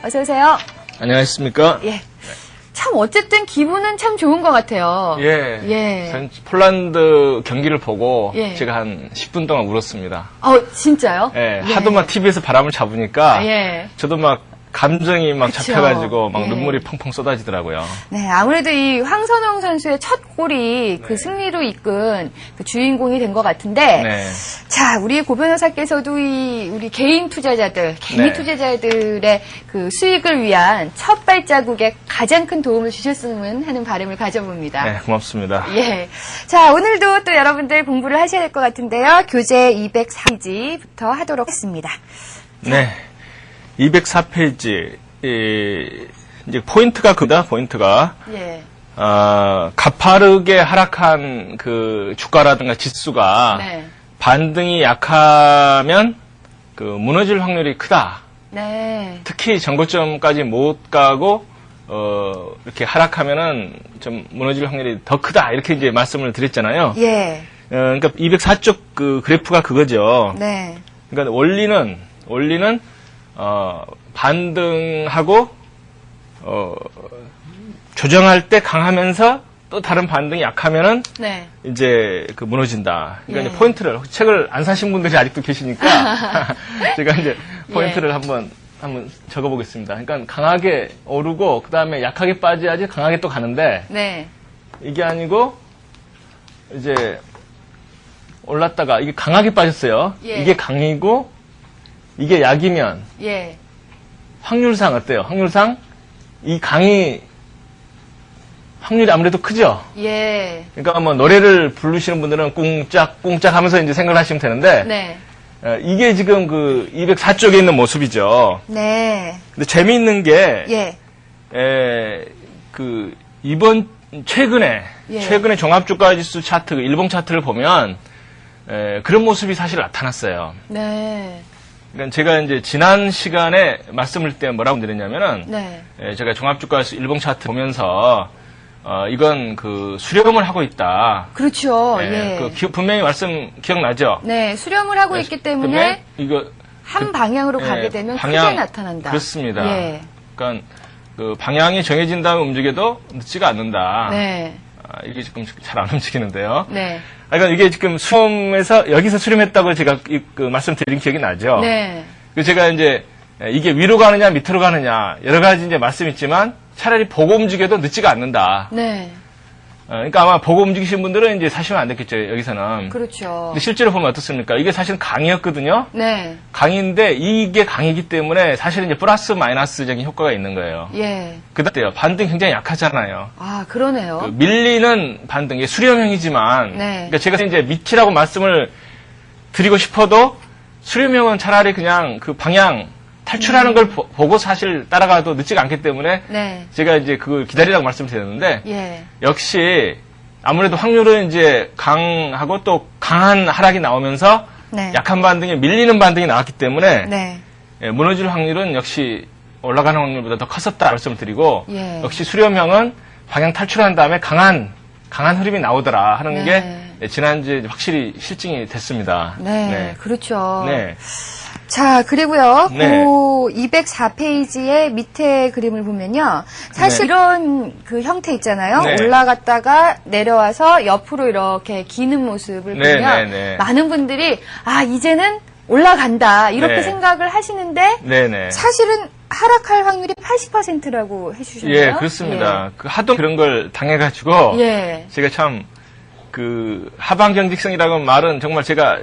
어서 오세요. 안녕하십니까? 예. 참 어쨌든 기분은 참 좋은 것 같아요. 예. 예. 전 폴란드 경기를 보고 예. 제가 한 10분 동안 울었습니다. 진짜요? 예. 하도 막 TV에서 바람을 잡으니까 예. 저도 막 감정이 막 그쵸. 잡혀가지고 막 예. 눈물이 펑펑 쏟아지더라고요. 네, 아무래도 이 황선홍 선수의 첫 골이 그 승리로 이끈 그 주인공이 된 것 같은데, 네. 자, 우리 고 변호사께서도 우리 개인 투자자들, 개미 네. 투자자들의 그 수익을 위한 첫 발자국에 가장 큰 도움을 주셨으면 하는 바람을 가져봅니다. 네, 고맙습니다. 예. 자, 오늘도 또 여러분들 공부를 하셔야 될 것 같은데요. 교재 204페이지부터 하도록 하겠습니다. 네. 204페이지. 이제 포인트가 그다, 포인트가. 예. 가파르게 하락한 그 주가라든가 지수가 네. 반등이 약하면 그 무너질 확률이 크다. 네. 특히 전고점까지 못 가고 이렇게 하락하면은 좀 무너질 확률이 더 크다. 이렇게 이제 말씀을 드렸잖아요. 예. 그러니까 204쪽 그 그래프가 그거죠. 네. 그러니까 원리는 반등하고 조정할 때 강하면서 또 다른 반등이 약하면은 네. 이제 그 무너진다. 그러니까 예. 이제 포인트를 책을 안 사신 분들이 아직도 계시니까 제가 이제 포인트를 예. 한번 적어보겠습니다. 그러니까 강하게 오르고 그 다음에 약하게 빠져야지 강하게 또 가는데 네. 이게 아니고 이제 올랐다가 이게 강하게 빠졌어요. 예. 이게 강이고 이게 약이면 예. 확률상 어때요? 확률상 이 강이 확률이 아무래도 크죠. 예. 그러니까 뭐 노래를 부르시는 분들은 꿍짝꿍짝 하면서 이제 생각을 하시면 되는데 네. 이게 지금 그 204쪽에 있는 모습이죠. 네. 근데 재미있는 게 예. 그 이번 최근에 예. 종합주가지수 차트, 일봉 차트를 보면 그런 모습이 사실 나타났어요. 네. 그러니까 제가 이제 지난 시간에 말씀을 때 뭐라고 드렸냐면은 네. 제가 종합주가지수 일봉 차트 보면서 이건 그 수렴을 하고 있다. 그렇죠. 예. 분명히 말씀 기억나죠? 네. 수렴을 하고 있기 때문에 이거 한 방향으로 가게 되면 크게 나타난다. 그렇습니다. 예. 그러니까 그 방향이 정해진 다음에 움직여도 늦지가 않는다. 네. 이게 지금 잘 안 움직이는데요. 네. 그러니까 이게 지금 여기서 수렴했다고 제가 그 말씀드린 기억이 나죠. 네. 그래서 제가 이제 이게 위로 가느냐 밑으로 가느냐 여러 가지 이제 말씀 있지만 차라리 보고 움직여도 늦지가 않는다. 네. 그러니까 아마 보고 움직이신 분들은 이제 사시면 안 됐겠죠, 여기서는. 그렇죠. 근데 실제로 보면 어떻습니까? 이게 사실은 강이었거든요. 네. 강인데 이게 강이기 때문에 사실은 이제 플러스 마이너스적인 효과가 있는 거예요. 예. 그다음에 반등 굉장히 약하잖아요. 아, 그러네요. 그 밀리는 반등, 이게 수렴형이지만, 네. 그러니까 제가 이제 밑이라고 말씀을 드리고 싶어도 수렴형은 차라리 그냥 그 방향 탈출하는 걸 보고 사실 따라가도 늦지가 않기 때문에 네. 제가 이제 그걸 기다리라고 말씀드렸는데 예. 역시 아무래도 확률은 이제 강하고 또 강한 하락이 나오면서 네. 약한 반등에 밀리는 반등이 나왔기 때문에 네. 무너질 확률은 역시 올라가는 확률보다 더 컸었다 말씀을 드리고 예. 역시 수렴형은 방향 탈출한 다음에 강한 흐름이 나오더라 하는 네. 게 지난주에 확실히 실증이 됐습니다. 네. 그렇죠. 네. 자, 그리고요. 네. 그 204페이지의 밑에 그림을 보면요. 사실 네. 이런 그 형태 있잖아요. 네. 올라갔다가 내려와서 옆으로 이렇게 기는 모습을 네, 보면 네, 네. 많은 분들이 이제는 올라간다 이렇게 네. 생각을 하시는데 네네. 사실은 하락할 확률이 80%라고 해주셨나요? 예, 그렇습니다. 그 하도 그런 걸 당해가지고 예. 제가 참 그 하방 경직성이라는 말은 정말 제가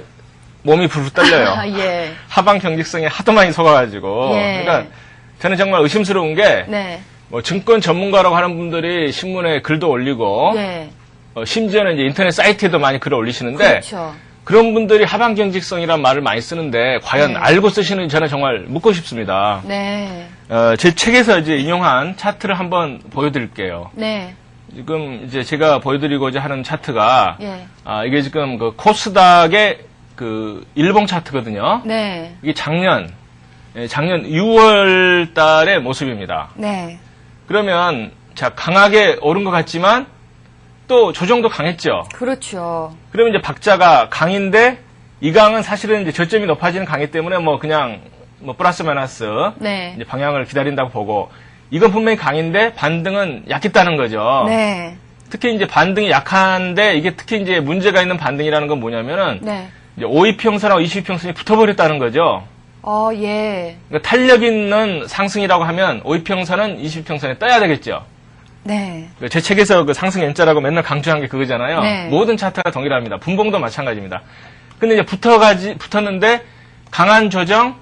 몸이 불불 떨려요. 예. 하방 경직성에 하도 많이 속아가지고. 예. 그러니까 저는 정말 의심스러운 게 네. 뭐 증권 전문가라고 하는 분들이 신문에 글도 올리고 예. 심지어는 이제 인터넷 사이트에도 많이 글을 올리시는데 그렇죠. 그런 분들이 하방 경직성이란 말을 많이 쓰는데 과연 네. 알고 쓰시는지 저는 정말 묻고 싶습니다. 네. 제 책에서 이제 인용한 차트를 한번 보여드릴게요. 네. 지금 이제 제가 보여드리고자 하는 차트가 예. 이게 지금 그 코스닥의 그 일봉 차트거든요. 네. 이게 작년 6월 달의 모습입니다. 네. 그러면 자 강하게 오른 것 같지만 또 조정도 강했죠. 그렇죠. 그러면 이제 박자가 강인데 이 강은 사실은 이제 저점이 높아지는 강이기 때문에 뭐 그냥 뭐 플러스 마이너스 네. 이제 방향을 기다린다고 보고 이건 분명히 강인데 반등은 약했다는 거죠. 네. 특히 이제 반등이 약한데 이게 특히 이제 문제가 있는 반등이라는 건 뭐냐면은 네. 이제 5이평선하고 20이평선이 붙어버렸다는 거죠. 예. 그러니까 탄력 있는 상승이라고 하면 5이평선은 20이평선에 떠야 되겠죠. 네. 제 책에서 그 상승 N자라고 맨날 강조한 게 그거잖아요. 네. 모든 차트가 동일합니다. 분봉도 마찬가지입니다. 근데 이제 붙었는데 강한 조정,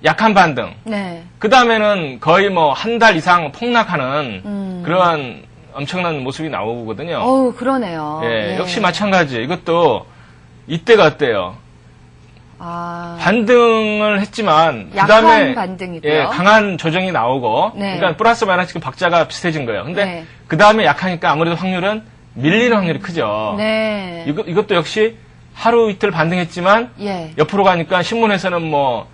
약한 반등. 네. 그 다음에는 거의 뭐 한 달 이상 폭락하는 그러한 엄청난 모습이 나오거든요. 어우, 그러네요. 예, 역시 마찬가지예요. 이것도 이때가 어때요? 반등을 했지만 약한 그다음에 반등이고요. 예, 강한 조정이 나오고 네. 그러니까 플러스 마이너스 지금 박자가 비슷해진 거예요. 근데 네. 그다음에 약하니까 아무래도 확률은 밀리는 확률이 크죠. 네. 이것도 역시 하루 이틀 반등했지만 예. 옆으로 가니까 신문에서는 뭐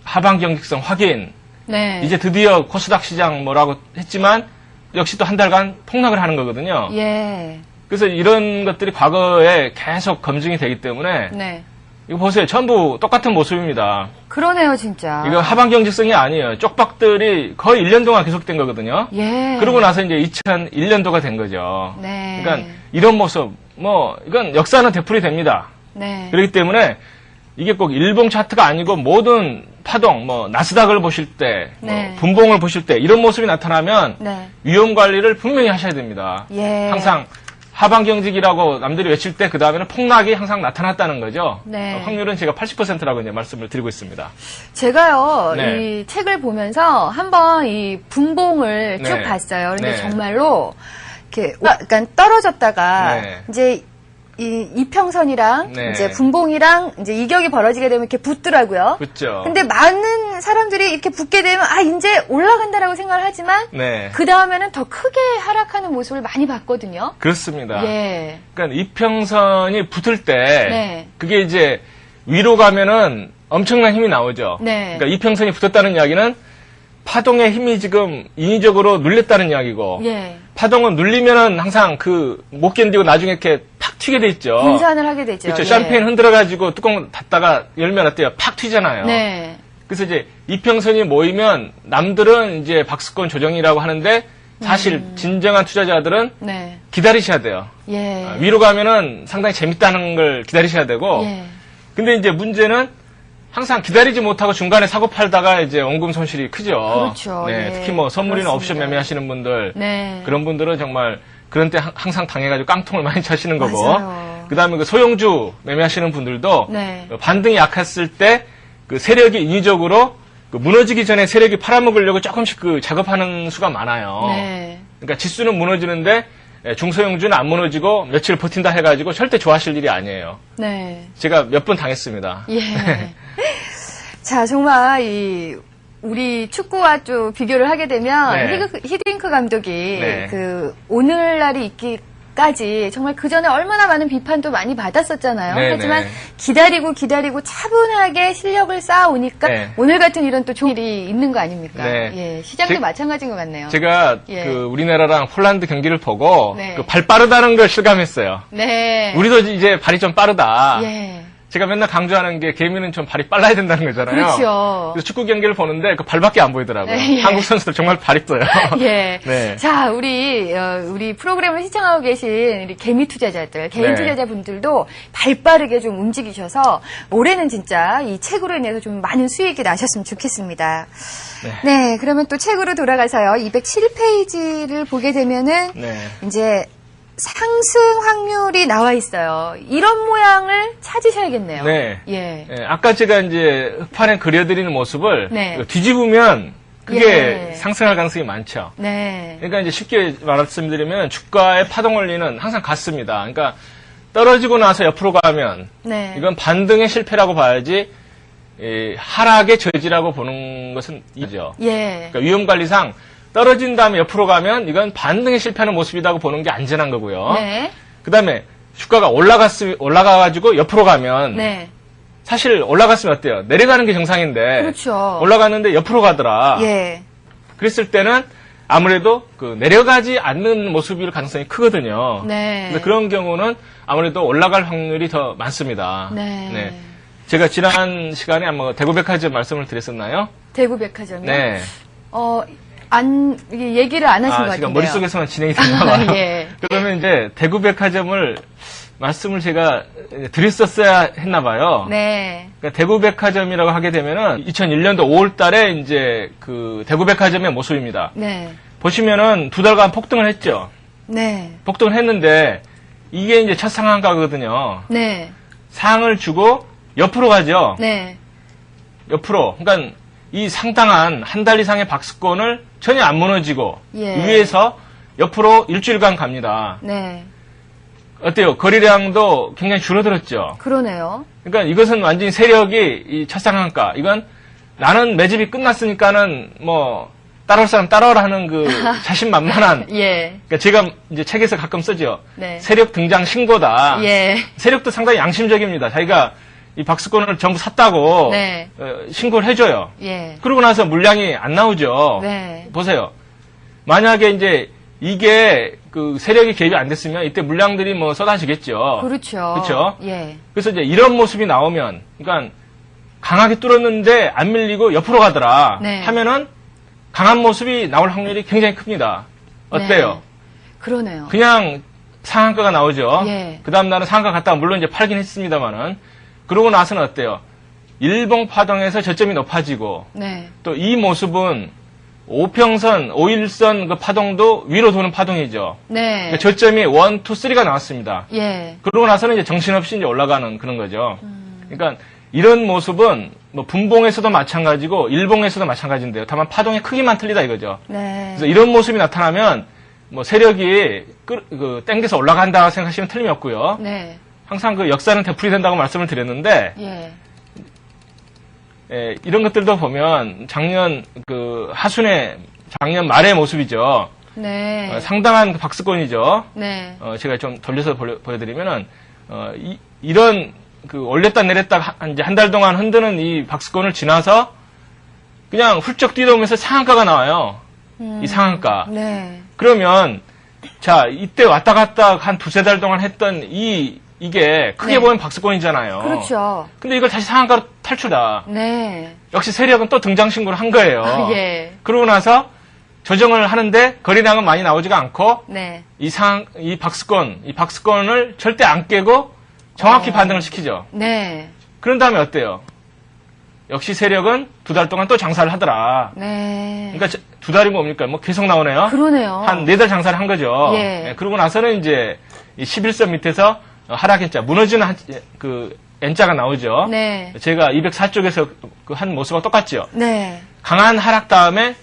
하방 경직성 확인 네. 이제 드디어 코스닥 시장 뭐라고 했지만 역시 또 한 달간 폭락을 하는 거거든요. 예. 그래서 이런 것들이 과거에 계속 검증이 되기 때문에 네. 이거 보세요. 전부 똑같은 모습입니다. 그러니까 진짜. 이거 하방 경직성이 아니에요. 쪽박들이 거의 1년 동안 계속된 거거든요. 예. 그러고 나서 이제 2001년도가 된 거죠. 네. 그러니까 이런 모습, 이건 역사는 되풀이 됩니다. 네. 그렇기 때문에 이게 꼭 일봉 차트가 아니고 모든 파동, 나스닥을 보실 때, 네. 분봉을 보실 때 이런 모습이 나타나면 네. 위험 관리를 분명히 하셔야 됩니다. 예. 항상 하방 경직이라고 남들이 외칠 때 그 다음에는 폭락이 항상 나타났다는 거죠. 네. 확률은 제가 80%라고 이제 말씀을 드리고 있습니다. 제가요, 네. 이 책을 보면서 한번 이 분봉을 네. 쭉 봤어요. 근데 네. 정말로 이렇게 약간 떨어졌다가 네. 이제 이 이평선이랑 네. 이제 분봉이랑 이제 이격이 벌어지게 되면 이렇게 붙더라고요. 그렇죠. 근데 많은 사람들이 이렇게 붙게 되면 이제 올라간다라고 생각을 하지만 네. 그 다음에는 더 크게 하락하는 모습을 많이 봤거든요. 그렇습니다. 예. 그러니까 이평선이 붙을 때 네. 그게 이제 위로 가면은 엄청난 힘이 나오죠. 네. 그러니까 이평선이 붙었다는 이야기는 파동의 힘이 지금 인위적으로 눌렸다는 이야기고 예. 파동은 눌리면은 항상 못 견디고 나중에 이렇게 팍 튀게 돼 있죠. 분산을 하게 되죠. 그렇죠. 예. 샴페인 흔들어가지고 뚜껑 닫다가 열면 어때요? 팍 튀잖아요. 네. 그래서 이제 이평선이 모이면 남들은 이제 박스권 조정이라고 하는데 사실 진정한 투자자들은 네. 기다리셔야 돼요. 예. 위로 가면은 상당히 재밌다는 걸 기다리셔야 되고 예. 근데 이제 문제는 항상 기다리지 못하고 중간에 사고 팔다가 이제 원금 손실이 크죠. 그렇죠. 네, 예. 특히 선물이나 그렇습니다. 옵션 매매하시는 분들 네. 그런 분들은 정말 그런 때 항상 당해가지고 깡통을 많이 차시는 거고 맞아요. 그다음에 그 소형주 매매하시는 분들도 네. 반등이 약했을 때 그 세력이 인위적으로 그 무너지기 전에 세력이 팔아먹으려고 조금씩 그 작업하는 수가 많아요. 네. 그러니까 지수는 무너지는데 중소형주는 안 무너지고 며칠 버틴다 해가지고 절대 좋아하실 일이 아니에요. 네. 제가 몇 번 당했습니다. 예. 자, 정말 우리 축구와 좀 비교를 하게 되면 네. 히딩크 감독이 네. 오늘날이 있기까지 정말 그 전에 얼마나 많은 비판도 많이 받았었잖아요. 네, 하지만 네. 기다리고 차분하게 실력을 쌓아오니까 네. 오늘 같은 이런 또 좋은 일이 있는 거 아닙니까? 네. 예, 시장도 마찬가지인 것 같네요. 제가 예. 그 우리나라랑 폴란드 경기를 보고 네. 그 발 빠르다는 걸 실감했어요. 네. 우리도 이제 발이 좀 빠르다. 예. 제가 맨날 강조하는 게 개미는 좀 발이 빨라야 된다는 거잖아요. 그렇죠. 그래서 축구 경기를 보는데 그 발밖에 안 보이더라고요. 네, 예. 한국 선수들 정말 발이 떠요. 예. 네. 자, 우리 프로그램을 시청하고 계신 우리 개미 투자자들, 개인 네. 투자자분들도 발빠르게 좀 움직이셔서 올해는 진짜 이 책으로 인해서 좀 많은 수익이 나셨으면 좋겠습니다. 네. 그러면 또 책으로 돌아가서요. 207페이지를 보게 되면은 네. 이제 상승 확률이 나와 있어요. 이런 모양을 찾으셔야겠네요. 네. 예. 예, 아까 제가 이제 흑판에 그려드리는 모습을 네. 뒤집으면 그게 예. 상승할 가능성이 많죠. 네. 그러니까 이제 쉽게 말씀드리면 주가의 파동 원리는 항상 같습니다. 그러니까 떨어지고 나서 옆으로 가면 네. 이건 반등의 실패라고 봐야지 하락의 저지라고 보는 것은 이죠. 예. 그러니까 위험관리상 떨어진 다음에 옆으로 가면 이건 반등에 실패하는 모습이라고 보는 게 안전한 거고요. 네. 그 다음에 주가가 올라가가지고 옆으로 가면 네. 사실 올라갔으면 어때요? 내려가는 게 정상인데 그렇죠. 올라갔는데 옆으로 가더라. 예. 그랬을 때는 아무래도 그 내려가지 않는 모습일 가능성이 크거든요. 네. 근데 그런 경우는 아무래도 올라갈 확률이 더 많습니다. 네. 제가 지난 시간에 아마 대구백화점 말씀을 드렸었나요? 대구백화점이요? 네. 이게 얘기를 안 하신 것 같은데요. 지금 머릿속에서만 진행이 되나 봐요. 예. 그러면 이제 대구백화점을 말씀을 제가 드렸었어야 했나 봐요. 네. 그러니까 대구백화점이라고 하게 되면은 2001년도 5월 달에 이제 그 대구백화점의 모습입니다. 네. 보시면은 2달간 폭등을 했죠. 네. 폭등을 했는데 이게 이제 첫 상한가거든요. 네. 상을 주고 옆으로 가죠. 네. 옆으로. 그러니까 이 상당한 한 달 이상의 박스권을 전혀 안 무너지고 예. 위에서 옆으로 일주일간 갑니다. 네. 어때요? 거래량도 굉장히 줄어들었죠. 그러네요. 그러니까 이것은 완전히 세력이 이 첫 상한가. 이건 나는 매집이 끝났으니까는 뭐 따라올 사람 따라오라 하는 그 자신만만한. 예. 그러니까 제가 이제 책에서 가끔 쓰죠. 네. 세력 등장 신고다. 예. 세력도 상당히 양심적입니다. 자기가 이 박스권을 전부 샀다고 네. 신고를 해줘요. 예. 그러고 나서 물량이 안 나오죠. 네. 보세요. 만약에 이제 이게 그 세력이 개입이 안 됐으면 이때 물량들이 뭐 쏟아지겠죠. 그렇죠. 그렇죠. 예. 그래서 이제 이런 모습이 나오면, 그러니까 강하게 뚫었는데 안 밀리고 옆으로 가더라 네. 하면은 강한 모습이 나올 확률이 굉장히 큽니다. 어때요? 네. 그러네요. 그냥 상한가가 나오죠. 예. 그 다음 날은 상한가 갔다가 물론 이제 팔긴 했습니다만은 그러고 나서는 어때요? 일봉 파동에서 저점이 높아지고 네. 또 이 모습은 5평선, 5일선 그 파동도 위로 도는 파동이죠. 네. 그러니까 저점이 1, 2, 3가 나왔습니다. 예. 그러고 나서는 이제 정신없이 이제 올라가는 그런 거죠. 그러니까 이런 모습은 뭐 분봉에서도 마찬가지고 일봉에서도 마찬가지인데요. 다만 파동의 크기만 틀리다 이거죠. 네. 그래서 이런 모습이 나타나면 뭐 세력이 땡겨서 올라간다 생각하시면 틀림이 없고요. 네. 항상 그 역사는 되풀이된다고 말씀을 드렸는데 예. 이런 것들도 보면 작년 그 하순의 작년 말의 모습이죠. 네. 상당한 박스권이죠. 네. 제가 좀 돌려서 보여드리면은 이런 그 올렸다 내렸다 이제 한 달 동안 흔드는 이 박스권을 지나서 그냥 훌쩍 뛰어오면서 상한가가 나와요. 이 상한가. 네. 그러면 자 이때 왔다 갔다 한 두세 달 동안 했던 이게 크게 네. 보면 박스권이잖아요. 그렇죠. 근데 이걸 다시 상한가로 탈출다. 네. 역시 세력은 또 등장 신고를 한 거예요. 예. 그러고 나서 조정을 하는데 거래량은 많이 나오지가 않고 네. 이 박스권을 절대 안 깨고 정확히 반등을 시키죠. 네. 그런 다음에 어때요? 역시 세력은 2달 동안 또 장사를 하더라. 네. 그러니까 2달이 뭡니까? 뭐 계속 나오네요. 그러네요. 한 4달 장사를 한 거죠. 예. 그러고 나서는 이제 이 11선 밑에서 하락했자, 무너지는 그 N자가 나오죠. 네. 제가 204쪽에서 그 한 모습과 똑같죠. 네. 강한 하락 다음에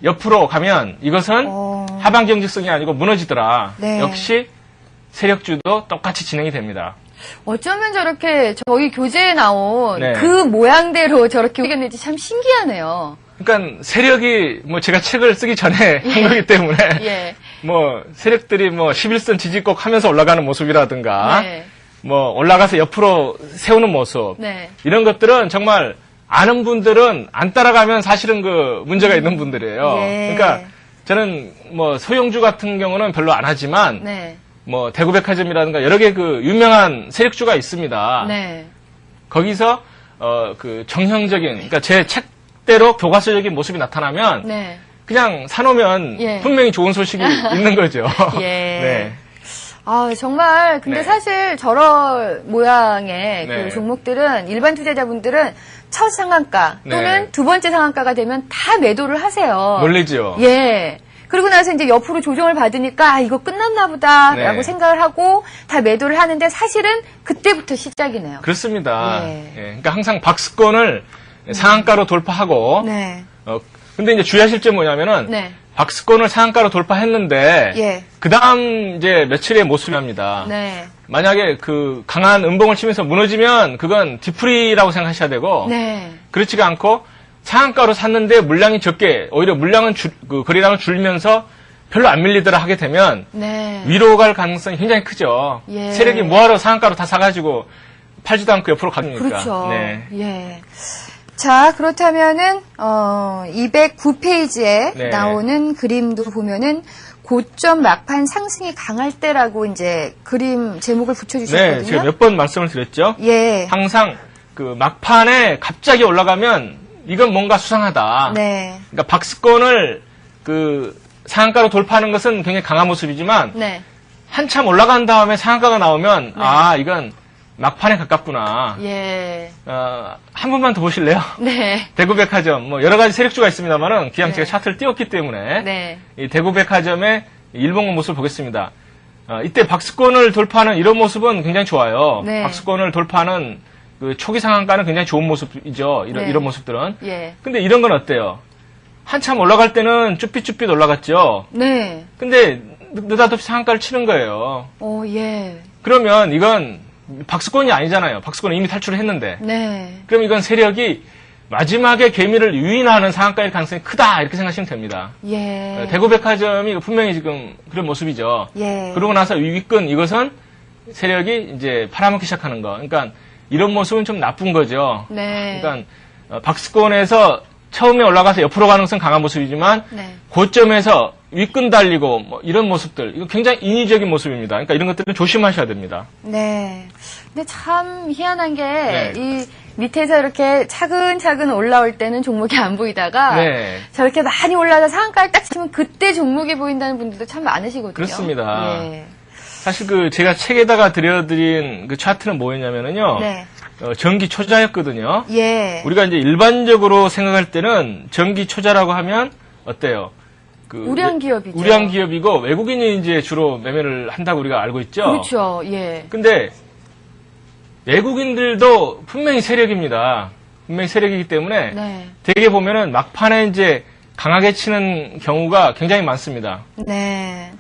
옆으로 가면 이것은 하방 경직성이 아니고 무너지더라. 네. 역시 세력주도 똑같이 진행이 됩니다. 어쩌면 저렇게 저희 교재에 나온 네. 그 모양대로 저렇게 움직였는지 참 신기하네요. 그러니까 세력이 뭐 제가 책을 쓰기 전에 한 거기 때문에 예. 뭐 세력들이 뭐 11선 지지꼭 하면서 올라가는 모습이라든가 네. 뭐 올라가서 옆으로 세우는 모습 네. 이런 것들은 정말 아는 분들은 안 따라가면 사실은 그 문제가 있는 분들이에요. 예. 그러니까 저는 뭐 소형주 같은 경우는 별로 안 하지만 네. 뭐 대구백화점이라든가 여러 개 그 유명한 세력주가 있습니다. 네. 거기서 그 정형적인 그러니까 제 책대로 교과서적인 모습이 나타나면 네. 그냥 사놓으면 예. 분명히 좋은 소식이 있는 거죠. 예. 네. 아, 정말, 근데 네. 사실 저런 모양의 네. 그 종목들은 일반 투자자분들은 첫 상한가 또는 네. 두 번째 상한가가 되면 다 매도를 하세요. 놀래죠. 예. 그러고 나서 이제 옆으로 조정을 받으니까 이거 끝났나 보다라고 네. 생각을 하고 다 매도를 하는데 사실은 그때부터 시작이네요. 그렇습니다. 예. 예, 그러니까 항상 박스권을 상한가로 돌파하고 네. 근데 이제 주의하실 점이 뭐냐면은 네. 박스권을 상한가로 돌파했는데 예. 그 다음 이제 며칠의 모습입니다. 네. 만약에 그 강한 음봉을 치면서 무너지면 그건 뒤풀이라고 생각하셔야 되고 네. 그렇지가 않고 상한가로 샀는데 물량이 적게 오히려 물량은 그 거래량을 줄면서 별로 안 밀리더라 하게 되면 네. 위로 갈 가능성이 굉장히 크죠. 예. 세력이 뭐하러 상한가로 다 사가지고 팔지도 않고 옆으로 갑니까? 그렇죠. 네. 예. 자, 그렇다면은 209페이지에 네. 나오는 그림도 보면은 고점 막판 상승이 강할 때라고 이제 그림 제목을 붙여주셨거든요. 네, 제가 몇 번 말씀을 드렸죠. 예. 항상 그 막판에 갑자기 올라가면 이건 뭔가 수상하다. 네. 그러니까 박스권을 그 상한가로 돌파하는 것은 굉장히 강한 모습이지만 네. 한참 올라간 다음에 상한가가 나오면 네. 아 이건 막판에 가깝구나. 예. 한 번만 더 보실래요? 네. 대구백화점 뭐 여러 가지 세력주가 있습니다만은 기왕 네. 제가 차트를 띄웠기 때문에 네. 이 대구백화점의 일봉 모습을 보겠습니다. 이때 박스권을 돌파하는 이런 모습은 굉장히 좋아요. 네. 박스권을 돌파하는 그 초기 상한가는 굉장히 좋은 모습이죠. 네. 이런 모습들은. 예. 근데 이런 건 어때요? 한참 올라갈 때는 쭈삣쭈삣 올라갔죠. 네. 근데 느닷없이 상한가를 치는 거예요. 예. 그러면 이건 박스권이 아니잖아요. 박스권은 이미 탈출을 했는데. 네. 그럼 이건 세력이 마지막에 개미를 유인하는 상한가일 가능성이 크다 이렇게 생각하시면 됩니다. 예. 대구백화점이 분명히 지금 그런 모습이죠. 예. 그러고 나서 윗근 이것은 세력이 이제 팔아먹기 시작하는 거. 그러니까 이런 모습은 좀 나쁜 거죠. 네. 그러니까 박스권에서 처음에 올라가서 옆으로 가는 것은 강한 모습이지만 네. 고점에서 윗근 달리고 뭐 이런 모습들 이거 굉장히 인위적인 모습입니다. 그러니까 이런 것들은 조심하셔야 됩니다. 네. 근데 참 희한한 게, 네. 이 밑에서 이렇게 차근차근 올라올 때는 종목이 안 보이다가, 네. 저렇게 많이 올라서 상한가를 딱 치면 그때 종목이 보인다는 분들도 참 많으시거든요. 그렇습니다. 예. 사실 그 제가 책에다가 드려드린 그 차트는 뭐였냐면은요. 네. 전기 초자였거든요. 예. 우리가 이제 일반적으로 생각할 때는 전기 초자라고 하면 어때요? 그 우량 기업이죠. 우량 기업이고 외국인이 이제 주로 매매를 한다고 우리가 알고 있죠. 그렇죠. 예. 근데 외국인들도 분명히 세력입니다. 분명히 세력이기 때문에 네. 되게 보면은 막판에 이제 강하게 치는 경우가 굉장히 많습니다. 네.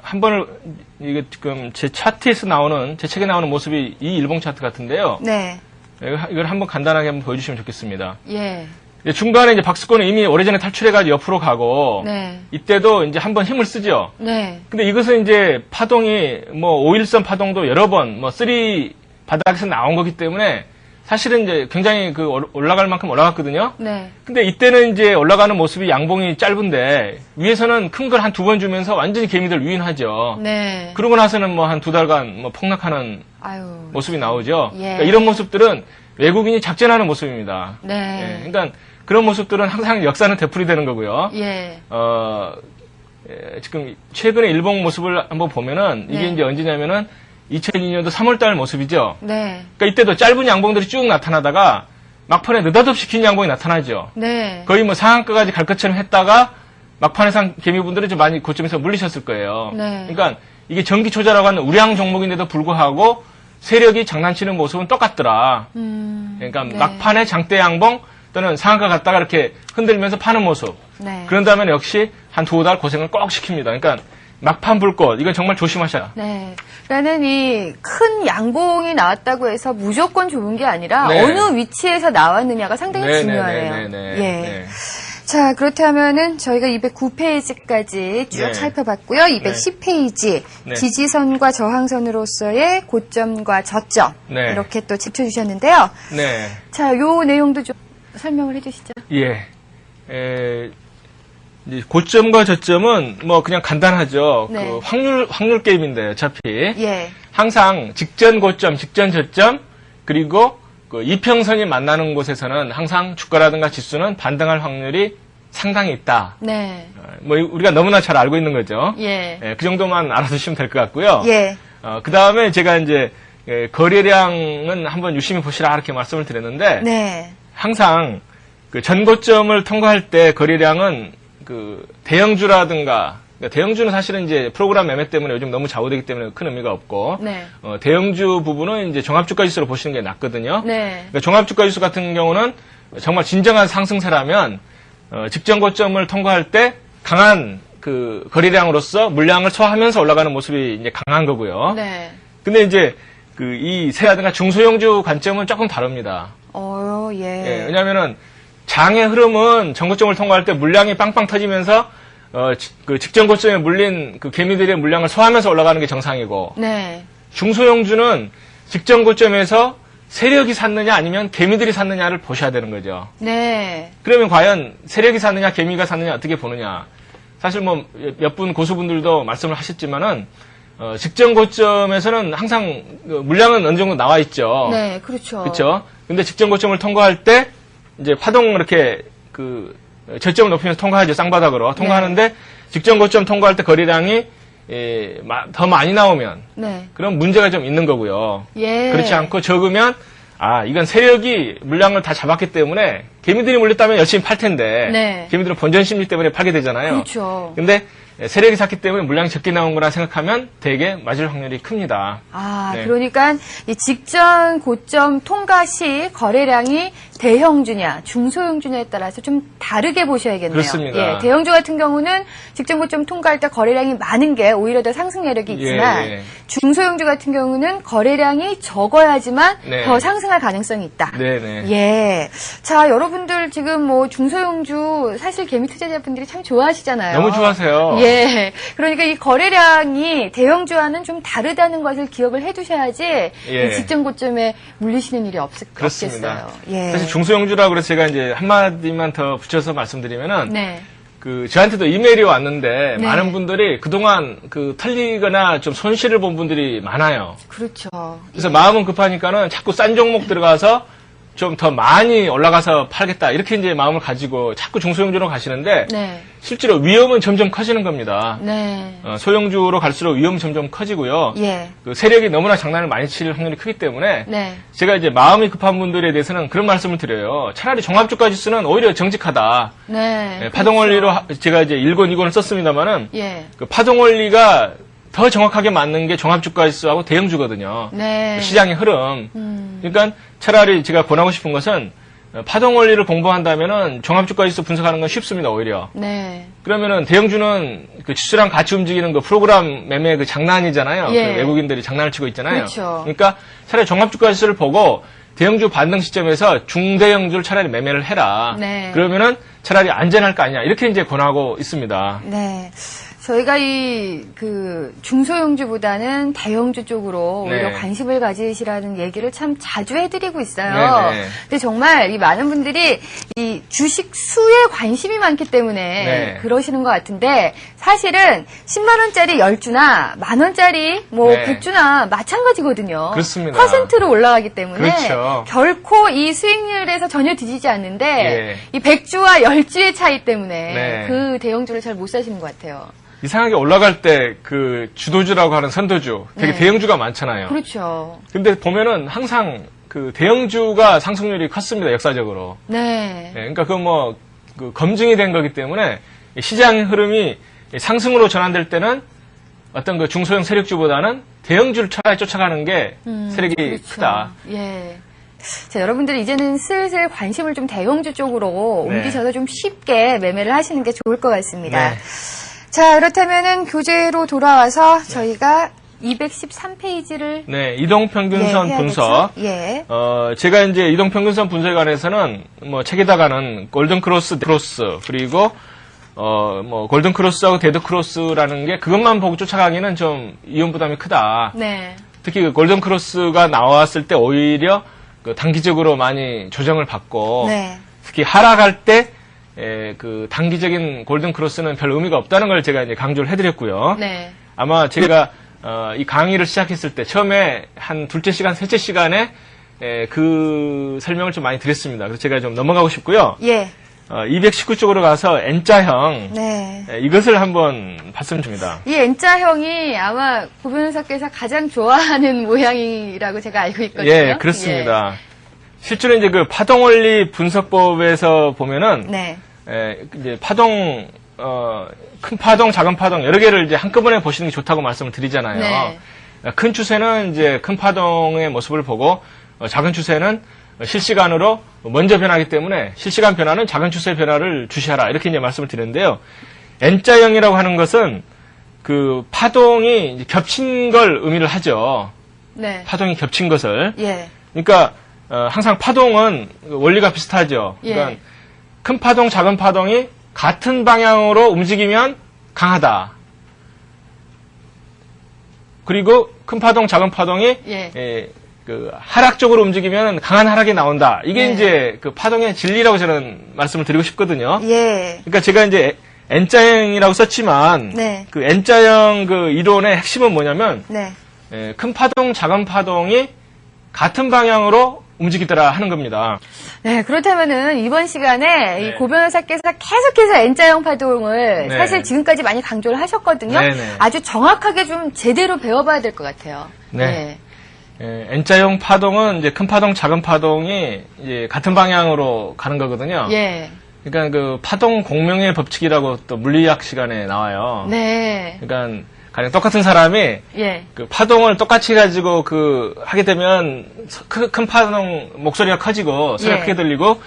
한 번을 이게 지금 제 차트에서 나오는 제 책에 나오는 모습이 이 일봉 차트 같은데요. 네. 이걸 한번 간단하게 한번 보여주시면 좋겠습니다. 예. 중간에 이제 박스권은 이미 오래전에 탈출해가지고 옆으로 가고 네. 이때도 이제 한번 힘을 쓰죠. 네. 근데 이것은 이제 파동이 뭐 5일선 파동도 여러 번 뭐 3 바닥에서 나온 거기 때문에 사실은 이제 굉장히 그 올라갈 만큼 올라갔거든요. 네. 근데 이때는 이제 올라가는 모습이 양봉이 짧은데 위에서는 큰 걸 한 2번 주면서 완전히 개미들 유인하죠. 네. 그러고 나서는 뭐 한 2달간 뭐 폭락하는 아유. 모습이 나오죠. 예. 그러니까 이런 모습들은 외국인이 작전하는 모습입니다. 네. 예, 그러니까 그런 모습들은 항상 역사는 되풀이되는 거고요. 예. 지금 최근에 일본 모습을 한번 보면은 이게 네. 이제 언제냐면은 2002년도 3월달 모습이죠. 네. 그러니까 이때도 짧은 양봉들이 쭉 나타나다가 막판에 느닷없이 긴 양봉이 나타나죠. 네. 거의 뭐 상한가까지 갈 것처럼 했다가 막판에 개미분들은 좀 많이 고점에서 물리셨을 거예요. 네. 그러니까 이게 전기 초자라고 하는 우량 종목인데도 불구하고 세력이 장난치는 모습은 똑같더라. 그러니까 네. 막판에 장대 양봉 또는 상한가 갔다가 이렇게 흔들면서 파는 모습. 네. 그런 다음에 역시 한 2달 고생을 꼭 시킵니다. 그러니까 막판 불꽃 이건 정말 조심하셔야. 네. 그러니까 이 큰 양봉이 나왔다고 해서 무조건 좋은 게 아니라 네. 어느 위치에서 나왔느냐가 상당히 네, 중요해요. 네, 네, 네, 예. 네. 자, 그렇다면은 저희가 209페이지까지 쭉 네. 살펴봤고요. 210페이지 네. 지지선과 저항선으로서의 고점과 저점 네. 이렇게 또 짚어주셨는데요. 네. 자, 요 내용도 좀 설명을 해주시죠. 예. 이제 고점과 저점은 뭐 그냥 간단하죠. 네. 그 확률 게임인데 어차피 예. 항상 직전 고점, 직전 저점 그리고 그 이평선이 만나는 곳에서는 항상 주가라든가 지수는 반등할 확률이 상당히 있다. 네. 뭐 우리가 너무나 잘 알고 있는 거죠. 예. 그 정도만 알아두시면 될 것 같고요. 예. 그 다음에 제가 이제 거래량은 한번 유심히 보시라 이렇게 말씀을 드렸는데 네. 항상 그 전고점을 통과할 때 거래량은 그 대형주라든가 그러니까 대형주는 사실은 이제 프로그램 매매 때문에 요즘 너무 좌우되기 때문에 큰 의미가 없고 네. 대형주 부분은 이제 종합주가지수로 보시는 게 낫거든요. 네. 그러니까 종합주가지수 같은 경우는 정말 진정한 상승세라면 직전 고점을 통과할 때 강한 그 거래량으로서 물량을 소화하면서 올라가는 모습이 이제 강한 거고요. 네. 근데 이제 그 이 세라든가 중소형주 관점은 조금 다릅니다. 예. 왜냐하면은 장의 흐름은 전고점을 통과할 때 물량이 빵빵 터지면서 그 직전 고점에 물린 그 개미들의 물량을 소화하면서 올라가는 게 정상이고 네. 중소형주는 직전 고점에서 세력이 샀느냐 아니면 개미들이 샀느냐를 보셔야 되는 거죠. 네. 그러면 과연 세력이 샀느냐 개미가 샀느냐 어떻게 보느냐. 사실 뭐 몇 분 고수분들도 말씀을 하셨지만은 직전 고점에서는 항상 물량은 어느 정도 나와 있죠. 네, 그렇죠. 그렇죠. 근데 직전 고점을 통과할 때 이제 파동 이렇게 그 저점을 높이면서 통과하죠. 쌍바닥으로 통과하는데 직전 고점 통과할 때 거래량이 더 많이 나오면 그럼 문제가 좀 있는 거고요. 그렇지 않고 적으면 이건 세력이 물량을 다 잡았기 때문에 개미들이 몰렸다면 열심히 팔 텐데 개미들은 본전 심리 때문에 팔게 되잖아요. 그렇죠. 근데 세력이 샀기 때문에 물량이 적게 나온 거라 생각하면 되게 맞을 확률이 큽니다. 그러니까 이 직전 고점 통과 시 거래량이 대형주냐 중소형주냐에 따라서 좀 다르게 보셔야겠네요. 그렇습니다. 대형주 같은 경우는 직전 고점 통과할 때 거래량이 많은 게 오히려 더 상승 여력이 있지만 중소형주 같은 경우는 거래량이 적어야지만 더 상승할 가능성이 있다. 자, 여러분들 지금 뭐 중소형주 사실 개미 투자자분들이 참 좋아하시잖아요. 너무 좋아하세요. 그러니까 이 거래량이 대형주와는 좀 다르다는 것을 기억을 해두셔야지 이 직전 고점에 물리시는 일이 없겠어요. 사실 중소형주라고 그래서 제가 이제 한마디만 더 붙여서 말씀드리면은 저한테도 이메일이 왔는데 많은 분들이 그동안 털리거나 좀 손실을 본 분들이 많아요. 그렇죠. 그래서 마음은 급하니까는 자꾸 싼 종목 들어가서 좀 더 많이 올라가서 팔겠다 이렇게 이제 마음을 가지고 자꾸 중소형주로 가시는데 실제로 위험은 점점 커지는 겁니다. 소형주로 갈수록 위험은 점점 커지고요. 그 세력이 너무나 장난을 많이 칠 확률이 크기 때문에 제가 이제 마음이 급한 분들에 대해서는 그런 말씀을 드려요. 차라리 종합주가 지수는 오히려 정직하다. 파동원리로 제가 이제 1권, 2권을 썼습니다만은 그 파동원리가 더 정확하게 맞는 게 종합주가지수하고 대형주거든요. 시장의 흐름. 그러니까 차라리 제가 권하고 싶은 것은 파동 원리를 공부한다면은 종합주가지수 분석하는 건 쉽습니다, 오히려. 그러면은 대형주는 그 지수랑 같이 움직이는 그 프로그램 매매 그 장난이잖아요. 그 외국인들이 장난을 치고 있잖아요. 그러니까 차라리 종합주가지수를 보고 대형주 반등 시점에서 중대형주를 차라리 매매를 해라. 그러면은 차라리 안전할 거 아니냐. 이렇게 이제 권하고 있습니다. 저희가 중소형주보다는 대형주 쪽으로 오히려 관심을 가지시라는 얘기를 참 자주 해드리고 있어요. 근데 정말 이 많은 분들이 이 주식 수에 관심이 많기 때문에 그러시는 것 같은데 사실은 10만원짜리 10주나 만원짜리 뭐 100주나 마찬가지거든요. 그렇습니다. 퍼센트로 올라가기 때문에 그렇죠. 결코 이 수익률에서 전혀 뒤지지 않는데 이 100주와 10주의 차이 때문에 그 대형주를 잘 못 사시는 것 같아요. 이상하게 올라갈 때 그 주도주라고 하는 선도주 되게 대형주가 많잖아요. 그렇죠. 근데 보면은 항상 그 대형주가 상승률이 컸습니다, 역사적으로. 그러니까 그 검증이 된 거기 때문에 시장 흐름이 상승으로 전환될 때는 어떤 그 중소형 세력주보다는 대형주를 차라리 쫓아가는 게 세력이 크다. 자, 여러분들 이제는 슬슬 관심을 좀 대형주 쪽으로 옮기셔서 좀 쉽게 매매를 하시는 게 좋을 것 같습니다. 자, 그렇다면은 교재로 돌아와서 저희가 213페이지를 이동평균선 분석. 제가 이제 이동평균선 분석에 관해서는 뭐 책에다가는 골든크로스, 그리고 뭐 골든크로스하고 데드크로스라는 게 그것만 보고 쫓아가기는 좀 이용 부담이 크다. 특히 그 골든크로스가 나왔을 때 오히려 그 단기적으로 많이 조정을 받고 특히 하락할 때 그 단기적인 골든 크로스는 별 의미가 없다는 걸 제가 이제 강조를 해드렸고요. 아마 제가 이 강의를 시작했을 때 처음에 한 둘째 시간, 셋째 시간에 그 설명을 좀 많이 드렸습니다. 그래서 제가 좀 넘어가고 싶고요. 219쪽으로 가서 N자형 이것을 한번 봤으면 좋습니다. 이 N자형이 아마 고 변호사께서 가장 좋아하는 모양이라고 제가 알고 있거든요. 그렇습니다. 실제로 이제 그 파동원리 분석법에서 보면은 이제 파동 큰 파동, 작은 파동 여러 개를 이제 한꺼번에 보시는 게 좋다고 말씀을 드리잖아요. 큰 추세는 이제 큰 파동의 모습을 보고 작은 추세는 실시간으로 먼저 변하기 때문에 실시간 변화는 작은 추세 변화를 주시하라 이렇게 이제 말씀을 드리는데요. N자형이라고 하는 것은 그 파동이 이제 겹친 걸 의미를 하죠. 파동이 겹친 것을. 그러니까 항상 파동은 원리가 비슷하죠. 그러니까 큰 파동, 작은 파동이 같은 방향으로 움직이면 강하다. 그리고 큰 파동, 작은 파동이 그 하락적으로 움직이면 강한 하락이 나온다. 이게 이제 그 파동의 진리라고 저는 말씀을 드리고 싶거든요. 그러니까 제가 이제 N자형이라고 썼지만 그 N자형 그 이론의 핵심은 뭐냐면 큰 파동, 작은 파동이 같은 방향으로 움직이더라 하는 겁니다. 네, 그렇다면은 이번 시간에 네. 이 고 변호사께서 계속해서 N자형 파동을 네. 사실 지금까지 많이 강조를 하셨거든요. 네네. 아주 정확하게 좀 제대로 배워봐야 될 것 같아요. 네. N자형 파동은 이제 큰 파동, 작은 파동이 이제 같은 방향으로 가는 거거든요. 예. 그러니까 그 파동 공명의 법칙이라고 또 물리학 시간에 나와요. 네. 그러니까 가령 똑같은 사람이 예. 그 파동을 똑같이 가지고 하게 되면 큰 파동 목소리가 커지고 소리가 예. 크게 들리고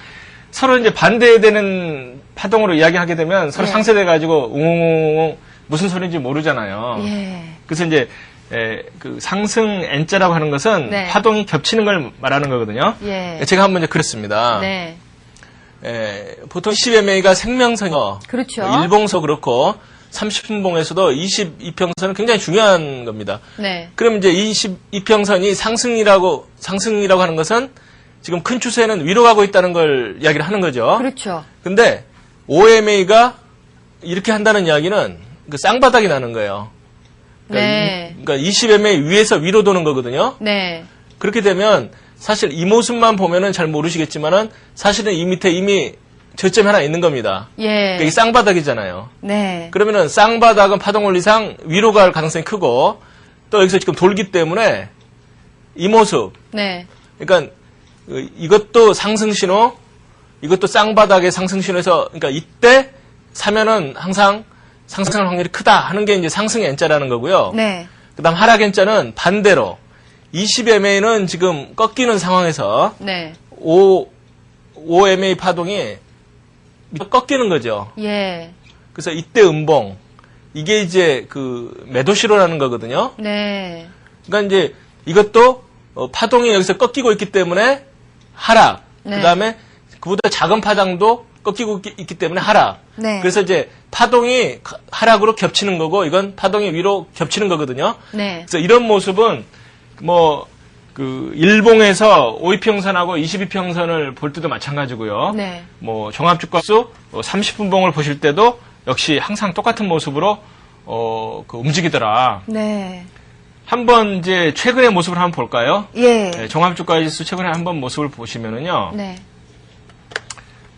서로 이제 반대되는 파동으로 이야기하게 되면 서로 예. 상쇄돼 가지고 웅웅웅 무슨 소리인지 모르잖아요. 예. 그래서 이제 그 상승 N자라고 하는 것은 네. 파동이 겹치는 걸 말하는 거거든요. 예. 제가 한번 이제 그렸습니다. 네. 보통 20MA가 생명선이요. 그렇죠. 일봉서 그렇고 30분봉에서도 22평선은 굉장히 중요한 겁니다. 네. 그럼 이제 22평선이 상승이라고 하는 것은 지금 큰 추세는 위로 가고 있다는 걸 이야기를 하는 거죠. 그렇죠. 근데 5MA가 이렇게 한다는 이야기는 그 쌍바닥이 나는 거예요. 네. 그러니까 20MA 위에서 위로 도는 거거든요. 네. 그렇게 되면 사실 이 모습만 보면은 잘 모르시겠지만은 사실은 이 밑에 이미 저점이 하나 있는 겁니다. 예. 그러니까 이게 쌍바닥이잖아요. 네. 그러면은 쌍바닥은 파동 원리상 위로 갈 가능성이 크고 또 여기서 지금 돌기 때문에 이 모습. 네. 그러니까 이것도 상승 신호, 이것도 쌍바닥의 상승 신호에서 그러니까 이때 사면은 항상 상승할 확률이 크다 하는 게 이제 상승의 N자라는 거고요. 네. 그다음 하락 N자는 반대로 20MA는 지금 꺾이는 상황에서 네. 5MA 파동이 꺾이는 거죠. 예. 그래서 이때 음봉. 이게 이제 그 매도시로라는 거거든요. 네. 그러니까 이제 이것도 파동이 여기서 꺾이고 있기 때문에 하락. 네. 그다음에 그보다 작은 파동도 꺾이고 있기 때문에 하락. 네. 그래서 이제 파동이 하락으로 겹치는 거고 이건 파동이 위로 겹치는 거거든요. 네. 그래서 이런 모습은 그 일봉에서 5이평선하고 22평선을 볼 때도 마찬가지고요. 네. 종합주가수 30분봉을 보실 때도 역시 항상 똑같은 모습으로 움직이더라. 네. 한번 이제 최근의 모습을 한번 볼까요? 예. 네, 종합주가지수 최근에 한번 모습을 보시면은요. 네.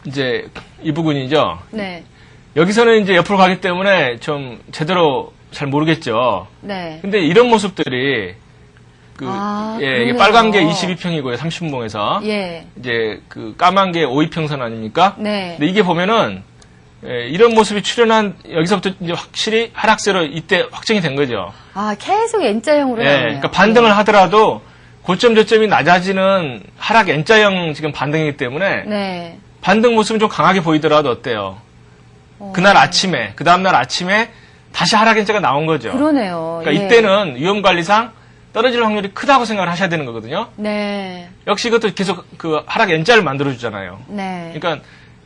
이제 이 부분이죠. 네. 여기서는 이제 옆으로 가기 때문에 좀 제대로 잘 모르겠죠. 네. 근데 이런 모습들이 이게 그러네요. 빨간 게 22평이고요. 30분봉에서. 예. 이제 그 까만 게 5이평선 아닙니까? 네. 근데 이게 보면은 이런 모습이 출현한 여기서부터 이제 확실히 하락세로 이때 확정이 된 거죠. 계속 N자형으로 나오네요. 그러니까 반등을 하더라도 고점 저점이 낮아지는 하락 N자형 지금 반등이기 때문에 네. 반등 모습은 좀 강하게 보이더라도 어때요? 그날 아침에, 그 다음날 아침에 다시 하락 N자가 나온 거죠. 그러네요. 그러니까 예. 이때는 위험관리상 떨어질 확률이 크다고 생각을 하셔야 되는 거거든요. 네. 역시 이것도 계속 그 하락 N자를 만들어주잖아요. 네. 그러니까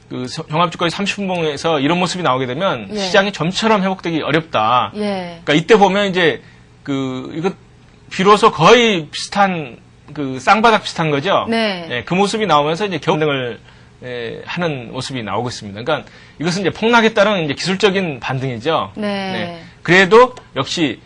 그 종합주가의 30분봉에서 이런 모습이 나오게 되면 예. 시장이 점처럼 회복되기 어렵다. 예. 그러니까 이때 보면 이제 이거 비로소 거의 비슷한 그 쌍바닥 비슷한 거죠. 네. 그 모습이 나오면서 이제 경등을 하는 모습이 나오고 있습니다. 그러니까 이것은 이제 폭락에 따른 이제 기술적인 반등이죠. 네. 그래도 역시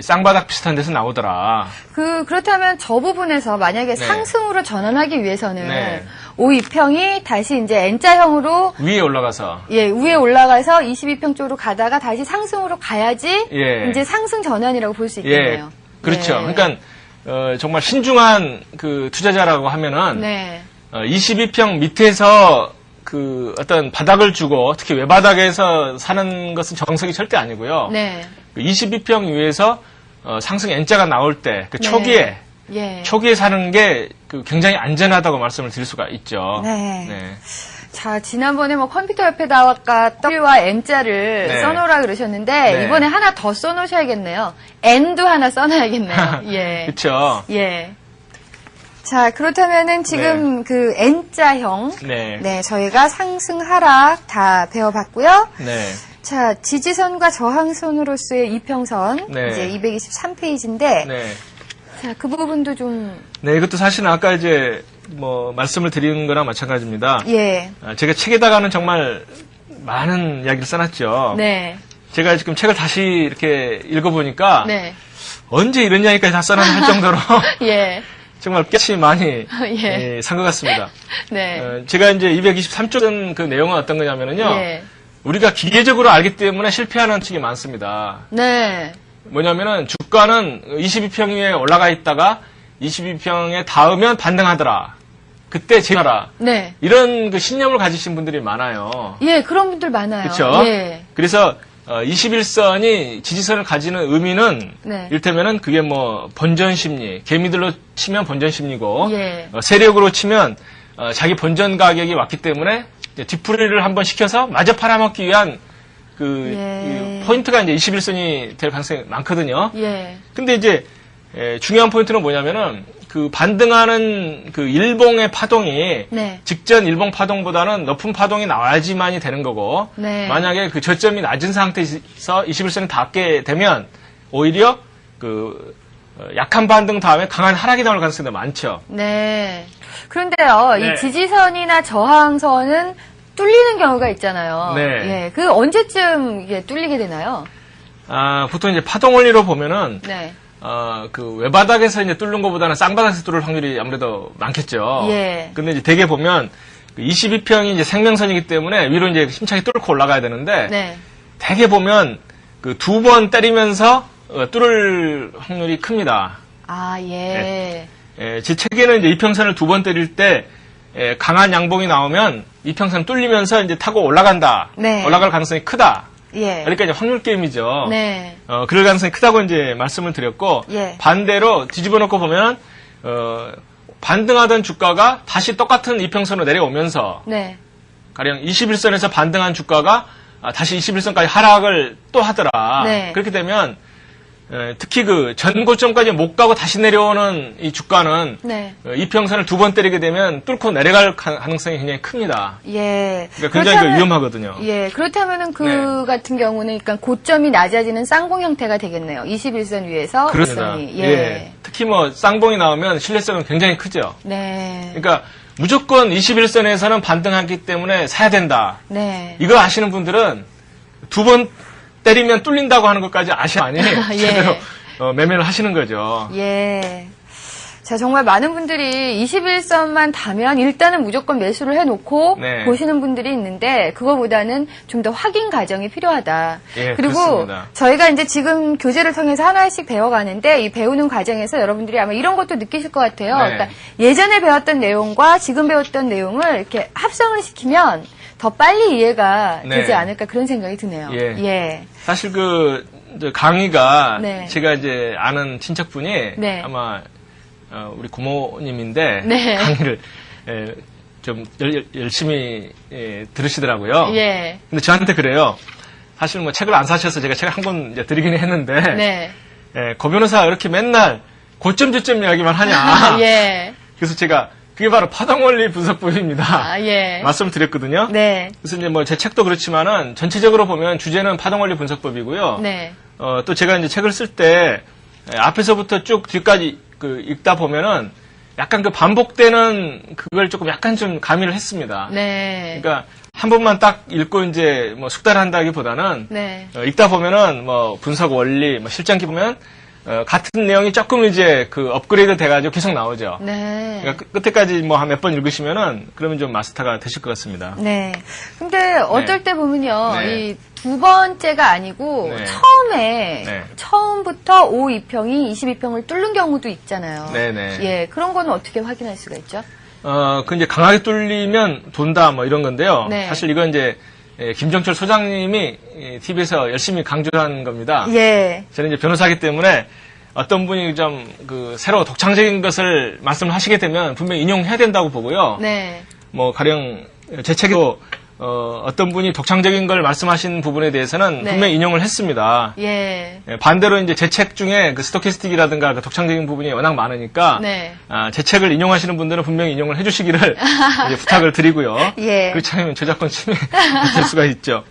쌍바닥 비슷한 데서 나오더라. 그렇다면 저 부분에서 만약에 네. 상승으로 전환하기 위해서는 네. 5이평이 다시 이제 N자형으로 위에 올라가서 위에 올라가서 22평 쪽으로 가다가 다시 상승으로 가야지 예. 이제 상승 전환이라고 볼 수 있겠네요. 그렇죠. 예. 그러니까 정말 신중한 그 투자자라고 하면은 네. 22평 밑에서 그 어떤 바닥을 주고 특히 외바닥에서 사는 것은 정석이 절대 아니고요. 네. 22평 위에서 상승 N자가 나올 때 그 네. 초기에 사는 게 그 굉장히 안전하다고 말씀을 드릴 수가 있죠. 네. 네. 자, 지난번에 컴퓨터 옆에다가 W와 M자를 네. 써놓으라 그러셨는데, 네. 이번에 하나 더 써놓으셔야겠네요. N도 하나 써놔야겠네요. 예. 그렇죠. 예. 자, 그렇다면은 지금 그 N자형. 네. 저희가 상승, 하락 다 배워봤고요. 네. 자, 지지선과 저항선으로서의 이평선. 네. 이제 223페이지인데, 네. 자, 그 부분도 좀, 네, 이것도 사실은 아까 이제 말씀을 드리는 거랑 마찬가지입니다. 예. 제가 책에다가는 정말 많은 이야기를 써놨죠. 네. 제가 지금 책을 다시 이렇게 읽어보니까 네. 언제 이런 이야기까지 다 써놨나 할 정도로 예. 정말 깨치 많이 예. 산 것 같습니다. 네. 제가 이제 223조 쓴 그 내용은 어떤 거냐면은요. 예. 우리가 기계적으로 알기 때문에 실패하는 측이 많습니다. 네. 뭐냐면은 주가는 22평 위에 올라가 있다가 22평에 닿으면 반등하더라. 그때 제하라. 네. 이런 그 신념을 가지신 분들이 많아요. 예, 그런 분들 많아요. 그렇죠? 예. 그래서 21선이 지지선을 가지는 의미는 네. 이를테면은 그게 뭐 본전 심리, 개미들로 치면 본전 심리고 예. 세력으로 치면 자기 본전 가격이 왔기 때문에 이제 뒤풀이를 한번 시켜서 마저 팔아먹기 위한 그 예. 포인트가 이제 21선이 될 가능성이 많거든요. 예. 근데 이제 중요한 포인트는 뭐냐면은 그 반등하는 그 일봉의 파동이 네. 직전 일봉 파동보다는 높은 파동이 나와야지만이 되는 거고 네. 만약에 그 저점이 낮은 상태에서 21선이 닿게 되면 오히려 그 약한 반등 다음에 강한 하락이 나올 가능성이 많죠. 네. 그런데요, 네. 이 지지선이나 저항선은 뚫리는 경우가 있잖아요. 네. 예. 그 언제쯤 이게 뚫리게 되나요? 보통 이제 파동 원리로 보면은 네. 그 외바닥에서 이제 뚫는 것보다는 쌍바닥에서 뚫을 확률이 아무래도 많겠죠. 예. 근데 이제 대개 보면 22평이 이제 생명선이기 때문에 위로 이제 힘차게 뚫고 올라가야 되는데 네. 대개 보면 그 두 번 때리면서 뚫을 확률이 큽니다. 아, 예. 제 책에는 이제 이평선을 두 번 때릴 때 강한 양봉이 나오면 이평선 뚫리면서 이제 타고 올라간다. 네. 올라갈 가능성이 크다. 예. 그러니까 이제 확률 게임이죠. 네. 그럴 가능성이 크다고 이제 말씀을 드렸고 예. 반대로 뒤집어 놓고 보면 반등하던 주가가 다시 똑같은 이평선으로 내려오면서 네. 가령 21선에서 반등한 주가가 다시 21선까지 하락을 또 하더라. 네. 그렇게 되면 특히 그 전고점까지 못 가고 다시 내려오는 이 주가는 네. 이평선을 두 번 때리게 되면 뚫고 내려갈 가능성이 굉장히 큽니다. 예. 그러니까 굉장히 위험하거든요. 예. 그렇다면은 그 네. 같은 경우는 그러니까 고점이 낮아지는 쌍봉 형태가 되겠네요. 21선 위에서 그렇습니다. 고점이. 예. 특히 뭐 쌍봉이 나오면 신뢰성은 굉장히 크죠. 네. 그러니까 무조건 21선에서는 반등하기 때문에 사야 된다. 네. 이거 아시는 분들은 두 번 때리면 뚫린다고 하는 것까지 아셔야만이 예. 제대로 매매를 하시는 거죠. 예. 자, 정말 많은 분들이 21선만 닿으면 일단은 무조건 매수를 해놓고 네. 보시는 분들이 있는데 그거보다는 좀 더 확인 과정이 필요하다. 예, 그리고 그렇습니다. 저희가 이제 지금 교재를 통해서 하나씩 배워가는데 이 배우는 과정에서 여러분들이 아마 이런 것도 느끼실 것 같아요. 네. 그러니까 예전에 배웠던 내용과 지금 배웠던 내용을 이렇게 합성을 시키면 더 빨리 이해가 네. 되지 않을까 그런 생각이 드네요. 예. 예. 사실 이제 강의가 네. 제가 이제 아는 친척분이 네. 아마 우리 고모님인데 네. 강의를 좀 열심히 들으시더라고요. 예. 근데 저한테 그래요. 사실 뭐 책을 안 사셔서 제가 책을 한 권 드리긴 했는데 네. 고 변호사가 이렇게 맨날 고점 저점 이야기만 하냐. 예. 그래서 제가 그게 바로 파동원리 분석법입니다. 아, 예. 말씀드렸거든요. 네. 그래서 이제 뭐 제 책도 그렇지만은 전체적으로 보면 주제는 파동원리 분석법이고요. 네. 또 제가 이제 책을 쓸 때 앞에서부터 쭉 뒤까지 읽다 보면은 약간 그 반복되는 그걸 조금 약간 좀 가미를 했습니다. 네. 그러니까 한 번만 딱 읽고 이제 뭐 숙달한다기보다는 네. 읽다 보면은 뭐 분석 원리, 뭐 실전기 보면 같은 내용이 조금 이제 그 업그레이드 돼가지고 계속 나오죠. 네. 그러니까 끝에까지 뭐 한 몇 번 읽으시면은 그러면 좀 마스터가 되실 것 같습니다. 네. 근데 어떨 때 보면요. 네. 이 두 번째가 아니고 네. 처음에 네. 처음부터 52평이 22평을 뚫는 경우도 있잖아요. 네네. 예. 그런 거는 어떻게 확인할 수가 있죠? 그 이제 강하게 뚫리면 돈다 뭐 이런 건데요. 네. 사실 이건 이제 김정철 소장님이 TV에서 열심히 강조한 겁니다. 예. 저는 이제 변호사기 때문에 어떤 분이 좀 새로 독창적인 것을 말씀하시게 되면 분명히 인용해야 된다고 보고요. 네. 뭐 가령 제 책에도 어떤 분이 독창적인 걸 말씀하신 부분에 대해서는 네. 분명히 인용을 했습니다. 예. 반대로 이제 제 책 중에 그 스토캐스틱이라든가 그 독창적인 부분이 워낙 많으니까 네. 제 책을 인용하시는 분들은 분명히 인용을 해주시기를 이제 부탁을 드리고요. 예. 그렇지 않으면 저작권 침해될 수가 있죠.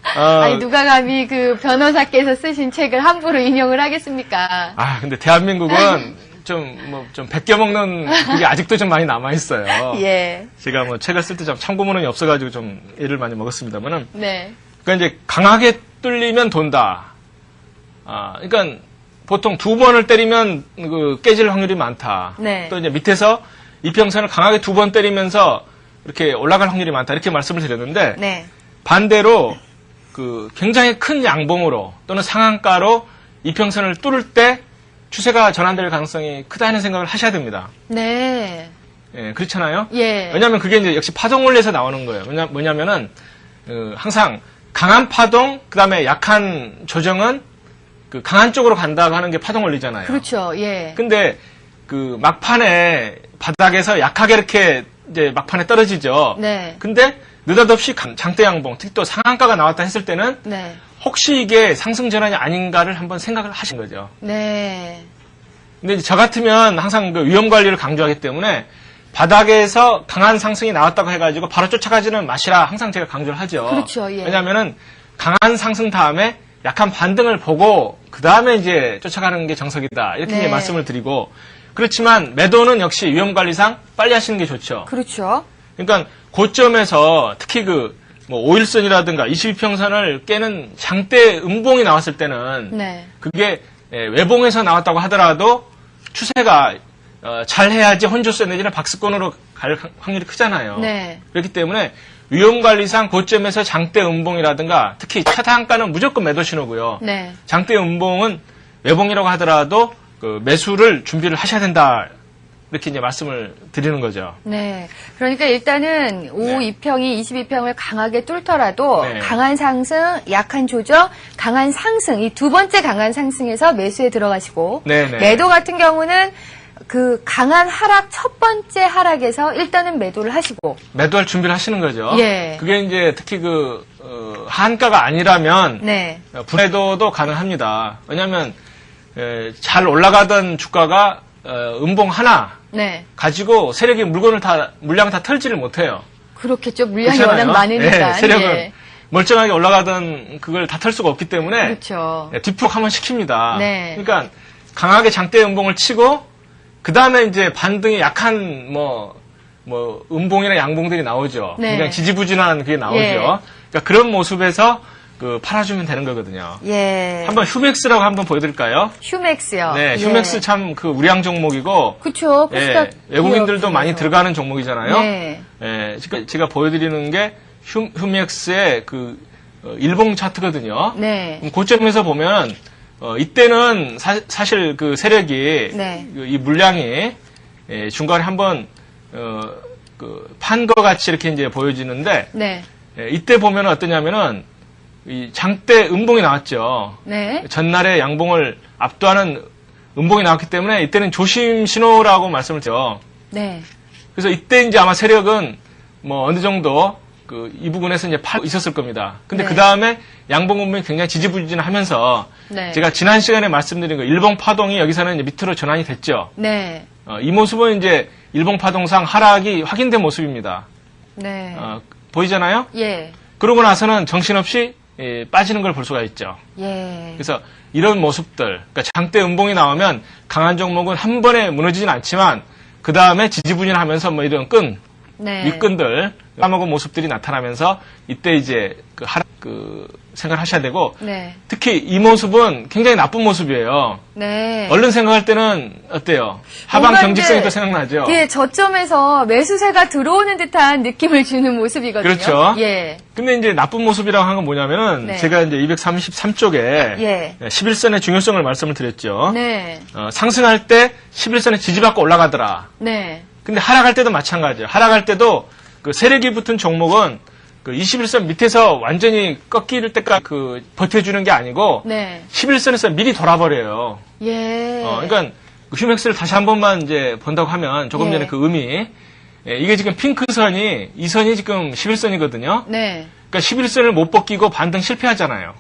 아니, 누가 감히 그 변호사께서 쓰신 책을 함부로 인용을 하겠습니까? 근데 대한민국은 좀 100개 먹는 그게 아직도 좀 많이 남아있어요. 예. 제가 뭐 책을 쓸 때 좀 참고문헌이 없어가지고 좀 애를 많이 먹었습니다만은. 네. 그러니까 이제 강하게 뚫리면 돈다. 그러니까 보통 2번을 때리면 깨질 확률이 많다. 네. 또 이제 밑에서 이평선을 강하게 2번 때리면서 이렇게 올라갈 확률이 많다. 이렇게 말씀을 드렸는데 네. 반대로 굉장히 큰 양봉으로 또는 상한가로 이평선을 뚫을 때 추세가 전환될 가능성이 크다는 생각을 하셔야 됩니다. 네. 예, 그렇잖아요. 예. 왜냐하면 그게 이제 역시 파동 원리에서 나오는 거예요. 뭐냐면은 항상 강한 파동 그다음에 약한 조정은 강한 쪽으로 간다고 하는 게 파동 원리잖아요. 그렇죠. 예. 근데 막판에 바닥에서 약하게 이렇게 이제 막판에 떨어지죠. 네. 근데 느닷없이 장대 양봉, 특히 또 상한가가 나왔다 했을 때는 네. 혹시 이게 상승 전환이 아닌가를 한번 생각을 하신 거죠. 네. 근데 이제 저 같으면 항상 위험 관리를 강조하기 때문에 바닥에서 강한 상승이 나왔다고 해가지고 바로 쫓아가지는 마시라 항상 제가 강조를 하죠. 그렇죠. 예. 왜냐하면은 강한 상승 다음에 약한 반등을 보고 그 다음에 이제 쫓아가는 게 정석이다 이렇게 네. 이제 말씀을 드리고 그렇지만 매도는 역시 위험 관리상 빨리 하시는 게 좋죠. 그렇죠. 그러니까 고점에서 특히 5일선이라든가 22평선을 깨는 장대 음봉이 나왔을 때는 네. 그게 외봉에서 나왔다고 하더라도 추세가 잘해야지 혼조세 내지는 박스권으로 갈 확률이 크잖아요. 네. 그렇기 때문에 위험관리상 고점에서 장대 음봉이라든가 특히 차단가는 무조건 매도 신호고요. 네. 장대 음봉은 외봉이라고 하더라도 매수를 준비를 하셔야 된다. 이렇게 이제 말씀을 드리는 거죠. 네. 그러니까 일단은 52평이 22평을 강하게 뚫더라도 네. 강한 상승, 약한 조정, 강한 상승, 이 두 번째 강한 상승에서 매수에 들어가시고 네네. 매도 같은 경우는 강한 하락, 첫 번째 하락에서 일단은 매도를 하시고 매도할 준비를 하시는 거죠. 예. 그게 이제 특히 한가가 아니라면 네. 분해도도 가능합니다. 왜냐하면 잘 올라가던 주가가 음봉 하나 네. 가지고 세력이 물량을 다 털지를 못해요. 그렇겠죠. 물량이 그렇잖아요. 워낙 많으니까. 네, 세력은 예. 멀쩡하게 올라가던 그걸 다 털 수가 없기 때문에 그렇죠. 뒷북 한번 시킵니다. 네. 그러니까 강하게 장대 음봉을 치고 그 다음에 이제 반등이 약한 음봉이나 양봉들이 나오죠. 네. 그냥 지지부진한 그게 나오죠. 예. 그러니까 그런 모습에서 팔아주면 되는 거거든요. 예. 한번 휴맥스라고 한번 보여드릴까요? 휴맥스요. 네, 예. 휴맥스 참 우량 종목이고, 그쵸. 예, 외국인들도 많이 들어가는 종목이잖아요. 네. 예, 제가 보여드리는 게 휴맥스의 일봉 차트거든요. 네. 그럼 고점에서 보면 이때는 사실 세력이 네. 이 물량이 중간에 한번 판 거 같이 이렇게 이제 보여지는데 네. 이때 보면 어떠냐면은 이 장대 음봉이 나왔죠. 네. 전날에 양봉을 압도하는 음봉이 나왔기 때문에 이때는 조심 신호라고 말씀을 드려. 네. 그래서 이때 이제 아마 세력은 어느 정도 이 부분에서 이제 팔고 있었을 겁니다. 근데 네. 그 다음에 양봉 음봉이 굉장히 지지부진하면서 네. 제가 지난 시간에 말씀드린 일봉 파동이 여기서는 이제 밑으로 전환이 됐죠. 네. 이 모습은 이제 일봉 파동상 하락이 확인된 모습입니다. 네. 보이잖아요? 예. 그러고 나서는 정신없이 빠지는 걸 볼 수가 있죠. 예. 그래서 이런 모습들, 그러니까 장대 음봉이 나오면 강한 종목은 한 번에 무너지진 않지만 그 다음에 지지부진하면서 이런 네. 윗끈들 까먹은 모습들이 나타나면서 이때 이제 생각을 하셔야 되고 네. 특히 이 모습은 굉장히 나쁜 모습이에요. 네. 얼른 생각할 때는 어때요? 하방 뭔가 경직성이 이제, 또 생각나죠? 예, 저점에서 매수세가 들어오는 듯한 느낌을 주는 모습이거든요. 그렇죠. 예. 근데 이제 나쁜 모습이라고 한 건 뭐냐면은 네. 제가 이제 233쪽에 예. 11선의 중요성을 말씀을 드렸죠. 네. 상승할 때 11선에 지지받고 올라가더라. 네. 근데 하락할 때도 마찬가지예요. 하락할 때도 세력이 붙은 종목은 21선 밑에서 완전히 꺾일 때까지 버텨주는 게 아니고 네. 11선에서 미리 돌아버려요. 예. 그러니까 휴맥스를 다시 한 번만 이제 본다고 하면 조금 예. 전에 의미 이게 지금 핑크선이 이 선이 지금 11선이거든요. 네. 그러니까 11선을 못 벗기고 반등 실패하잖아요.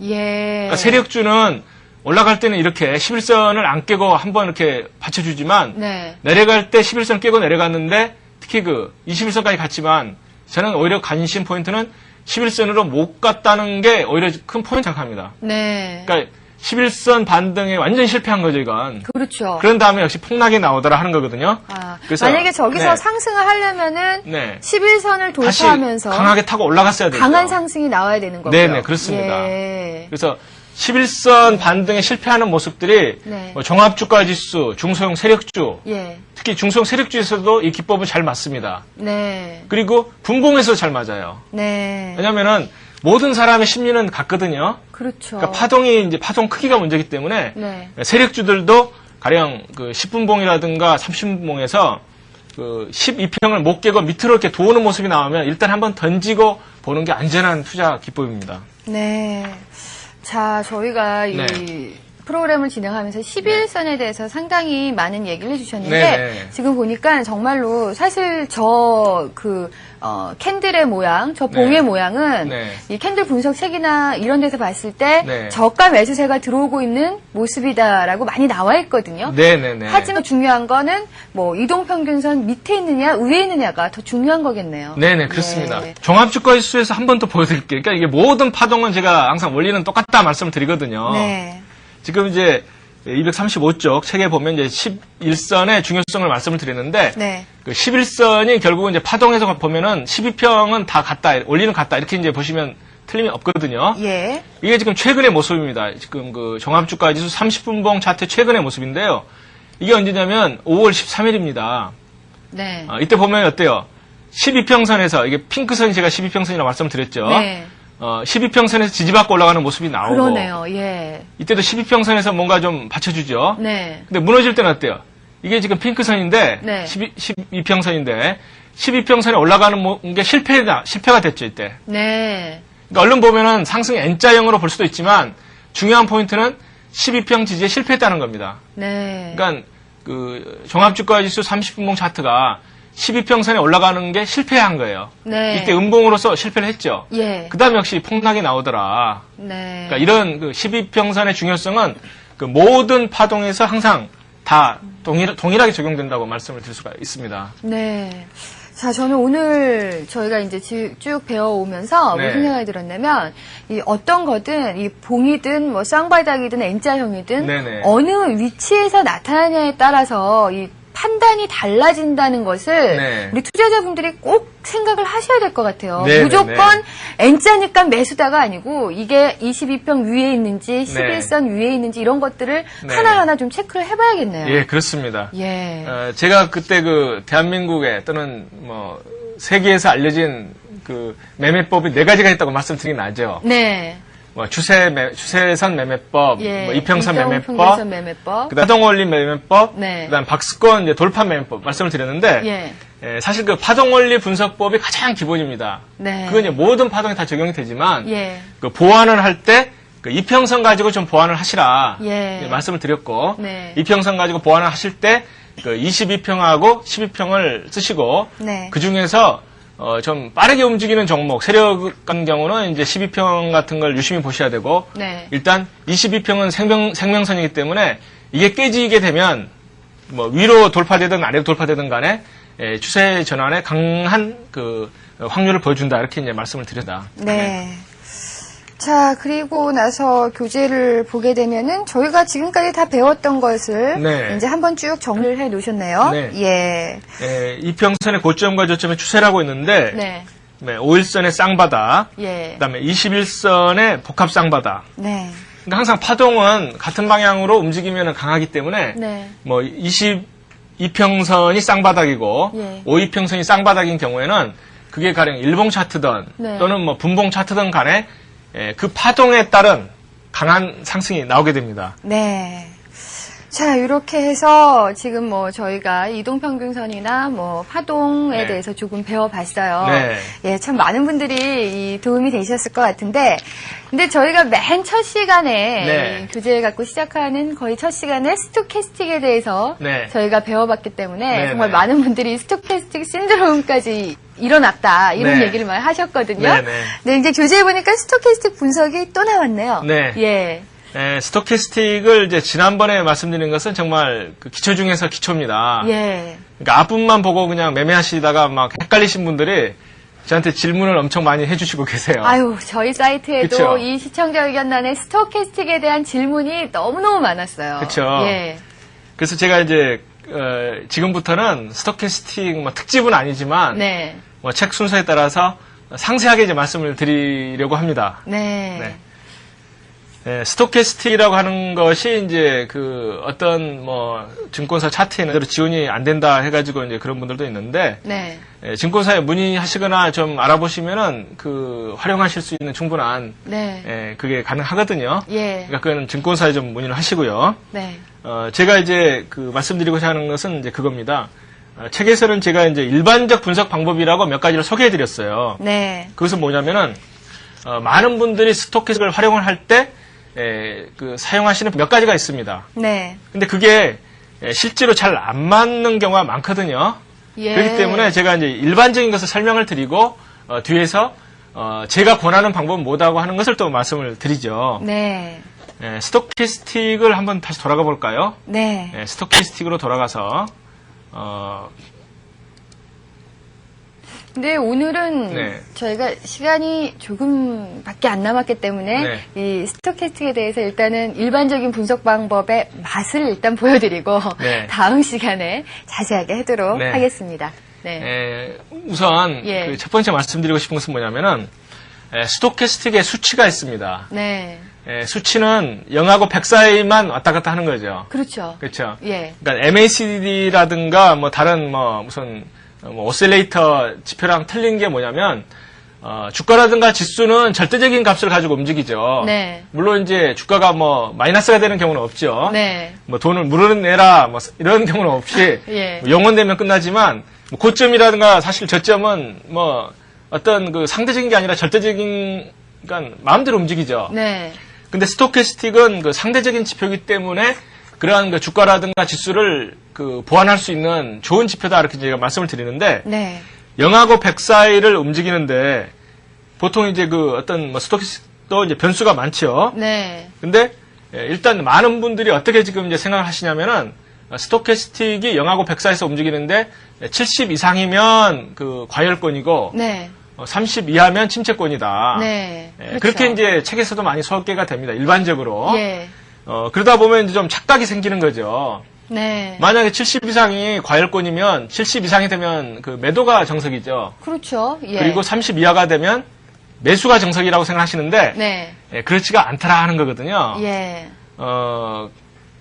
예. 그러니까 세력주는 올라갈 때는 이렇게 11선을 안 깨고 한번 이렇게 받쳐주지만 네. 내려갈 때 11선 깨고 내려갔는데 특히 21선까지 갔지만 저는 오히려 관심 포인트는 11선으로 못 갔다는 게 오히려 큰 포인트 생각합니다. 네. 그러니까 11선 반등에 완전 실패한 거죠, 이건. 그렇죠. 그런 다음에 역시 폭락이 나오더라 하는 거거든요. 그래서 만약에 저기서 네. 상승을 하려면은 네. 11선을 다시 돌파하면서 강하게 타고 올라갔어야 되죠. 강한 상승이 나와야 되는 거고요. 네네, 그렇습니다. 예. 그래서 11선 반등에 실패하는 모습들이 네. 뭐 종합주가지수, 중소형 세력주, 예. 특히 중소형 세력주에서도 이 기법은 잘 맞습니다. 네. 그리고 분봉에서도 잘 맞아요. 네. 왜냐면은 모든 사람의 심리는 같거든요. 그렇죠. 그러니까 파동이 이제 파동 크기가 문제이기 때문에 네. 세력주들도 가령 그 10분봉이라든가 30분봉에서 그 12평을 못 깨고 밑으로 이렇게 도는 모습이 나오면 일단 한번 던지고 보는 게 안전한 투자 기법입니다. 네. 자, 저희가 네. 이 프로그램을 진행하면서 11선에 대해서 상당히 많은 얘기를 해주셨는데, 네. 지금 보니까 정말로 사실 캔들의 모양, 저 봉의 네. 모양은 네. 이 캔들 분석 책이나 이런 데서 봤을 때 네. 저가 매수세가 들어오고 있는 모습이다라고 많이 나와 있거든요. 네네네. 하지만 중요한 거는 뭐 이동평균선 밑에 있느냐, 위에 있느냐가 더 중요한 거겠네요. 네네, 그렇습니다. 예. 종합주가지수에서 한 번 더 보여드릴게요. 그러니까 이게 모든 파동은 제가 항상 원리는 똑같다 말씀을 드리거든요. 네. 지금 이제 235쪽 책에 보면 이제 11선의 중요성을 말씀을 드리는데, 네. 그 11선이 결국은 이제 파동에서 보면은 12평은 다 같다, 원리는 같다, 이렇게 이제 보시면 틀림이 없거든요. 예. 이게 지금 최근의 모습입니다. 지금 그 종합주가지수 30분봉 차트 최근의 모습인데요. 이게 언제냐면 5월 13일입니다. 네. 이때 보면 어때요? 12평선에서, 이게 핑크선이 제가 12평선이라고 말씀을 드렸죠. 네. 12평선에서 지지받고 올라가는 모습이 나오고. 그러네요. 예. 이때도 12평선에서 뭔가 좀 받쳐주죠. 네. 근데 무너질 때는 어때요? 이게 지금 핑크선인데, 네. 12평선인데, 12평선에 올라가는 게 실패가 됐죠, 이때. 네. 그러니까 얼른 보면은 상승 N자형으로 볼 수도 있지만, 중요한 포인트는 12평 지지에 실패했다는 겁니다. 네. 그러니까, 그, 종합주가지수 30분봉 차트가 12평선에 올라가는 게 실패한 거예요. 네. 이때 음봉으로서 실패를 했죠. 예. 그 다음에 역시 폭락이 나오더라. 네. 그러니까 이런 그 12평선의 중요성은 그 모든 파동에서 항상 다 동일하게 적용된다고 말씀을 드릴 수가 있습니다. 네. 자, 저는 오늘 저희가 이제 쭉 배워오면서 네. 무슨 생각이 들었냐면, 이 어떤 거든, 이 봉이든, 뭐, 쌍바닥이든, N자형이든, 네네. 어느 위치에서 나타나냐에 따라서 이 판단이 달라진다는 것을 네. 우리 투자자분들이 꼭 생각을 하셔야 될 것 같아요. 네네네. 무조건 N자니까 매수다가 아니고 이게 22평 위에 있는지 11선 위에 있는지 이런 것들을 네. 하나하나 좀 체크를 해봐야겠네요. 예, 그렇습니다. 예. 제가 그때 그 대한민국에 또는 뭐 세계에서 알려진 그 매매법이 4가지가 있다고 말씀드리긴 하죠. 네. 뭐 추세선 매매법, 예. 뭐 이평선 매매법, 평균선 매매법. 그다음 파동원리 매매법, 네. 그다음 박스권 이제 돌파 매매법 말씀을 드렸는데 예. 사실 그 파동원리 분석법이 가장 기본입니다. 네. 그건 이제 모든 파동에 다 적용이 되지만 예. 그 보완을 할 때 그 이평선 가지고 좀 보완을 하시라 예. 말씀을 드렸고 네. 이평선 가지고 보완을 하실 때 그 22평하고 12평을 쓰시고 네. 그 중에서 좀 빠르게 움직이는 종목, 세력 같은 경우는 이제 12평 같은 걸 유심히 보셔야 되고, 네. 일단 22평은 생명선이기 때문에 이게 깨지게 되면 뭐 위로 돌파되든 아래로 돌파되든 간에 추세 전환에 강한 그 확률을 보여준다. 이렇게 이제 말씀을 드렸다. 네. 자, 그리고 나서 교재를 보게 되면은 저희가 지금까지 다 배웠던 것을 네. 이제 한번 쭉 정리를 해 놓으셨네요. 네. 예. 이평선의 고점과 저점의 추세라고 있는데, 네. 5일선의 쌍바닥, 예. 그다음에 21선의 복합 쌍바닥. 네. 그러니까 항상 파동은 같은 방향으로 움직이면 강하기 때문에 네. 뭐 22평선이 쌍바닥이고 예. 52평선이 쌍바닥인 경우에는 그게 가령 일봉 차트든 네. 또는 뭐 분봉 차트든 간에 그 파동에 따른 강한 상승이 나오게 됩니다. 네. 자, 이렇게 해서 지금 뭐 저희가 이동평균선이나 뭐 파동에 네. 대해서 조금 배워봤어요. 네. 예, 참 많은 분들이 이 도움이 되셨을 것 같은데, 근데 저희가 맨 첫 시간에 네. 이 교재 갖고 시작하는 거의 첫 시간에 스토캐스틱에 대해서 네. 저희가 배워봤기 때문에 네, 정말 네. 많은 분들이 스토캐스틱 신드롬까지 일어났다 이런 네. 얘기를 많이 하셨거든요. 네, 네. 네, 이제 교재에 보니까 스토캐스틱 분석이 또 나왔네요. 네. 예. 스토캐스틱을 이제 지난번에 말씀드린 것은 정말 그 기초 중에서 기초입니다. 예. 그러니까 앞부분만 보고 그냥 매매하시다가 막 헷갈리신 분들이 저한테 질문을 엄청 많이 해주시고 계세요. 아유, 저희 사이트에도 그쵸? 이 시청자 의견란에 스토캐스틱에 대한 질문이 너무너무 많았어요. 그쵸? 예. 그래서 제가 이제 지금부터는 스토캐스틱 뭐 특집은 아니지만 네. 뭐 책 순서에 따라서 상세하게 이제 말씀을 드리려고 합니다. 네. 네. 스토캐스틱이라고 하는 것이 이제 그 어떤 뭐 증권사 차트에는 지원이 안 된다 해가지고 이제 그런 분들도 있는데 네. 증권사에 문의하시거나 좀 알아보시면은 그 활용하실 수 있는 충분한 네. 그게 가능하거든요. 예. 그러니까 그건 증권사에 좀 문의를 하시고요. 네. 제가 이제 그 말씀드리고자 하는 것은 이제 그겁니다. 책에서는 제가 이제 일반적 분석 방법이라고 몇 가지를 소개해드렸어요. 네. 그것은 뭐냐면은 많은 분들이 스토캐스틱을 활용을 할 때 그 사용하시는 몇 가지가 있습니다. 네. 근데 그게 실제로 잘 안 맞는 경우가 많거든요. 예. 그렇기 때문에 제가 이제 일반적인 것을 설명을 드리고 뒤에서 제가 권하는 방법은 뭐다고 하는 것을 또 말씀을 드리죠. 네. 스토캐스틱을 한번 다시 돌아가 볼까요? 네. 스토캐스틱으로 돌아가서 근데 오늘은 네. 저희가 시간이 조금밖에 안 남았기 때문에 네. 이 스토캐스틱에 대해서 일단은 일반적인 분석 방법의 맛을 일단 보여드리고 네. 다음 시간에 자세하게 하도록 네. 하겠습니다. 네. 우선 예. 그 첫 번째 말씀드리고 싶은 것은 뭐냐면은 스토캐스틱의 수치가 있습니다. 네. 수치는 0하고 100 사이만 왔다 갔다 하는 거죠. 그렇죠. 그렇죠. 예. 그러니까 MACD라든가 뭐 다른 뭐 무슨 오실레이터 지표랑 틀린 게 뭐냐면 주가라든가 지수는 절대적인 값을 가지고 움직이죠. 네. 물론 이제 주가가 뭐 마이너스가 되는 경우는 없죠. 네. 뭐 돈을 물어내라 뭐 이런 경우는 없이 예. 뭐 0원 되면 끝나지만 뭐 고점이라든가 사실 저점은 뭐 어떤 그 상대적인 게 아니라 절대적인 그러니까 마음대로 움직이죠. 네. 근데 스토캐스틱은 그 상대적인 지표이기 때문에 그러한 그 주가라든가 지수를 그 보완할 수 있는 좋은 지표다 이렇게 제가 말씀을 드리는데 네. 0하고 100 사이를 움직이는데 보통 이제 그 어떤 뭐 스토캐스틱도 이제 변수가 많죠. 네. 근데 일단 많은 분들이 어떻게 지금 이제 생각을 하시냐면은 스토캐스틱이 0하고 100 사이에서 움직이는데 70 이상이면 그 과열권이고 네. 30 이하면 침체권이다. 네. 그렇죠. 그렇게 이제 책에서도 많이 소개가 됩니다. 일반적으로. 예. 그러다 보면 이제 좀 착각이 생기는 거죠. 네. 만약에 70 이상이 과열권이면 70 이상이 되면 그 매도가 정석이죠. 그렇죠. 예. 그리고 30 이하가 되면 매수가 정석이라고 생각하시는데 네. 그렇지가 않더라 하는 거거든요. 예.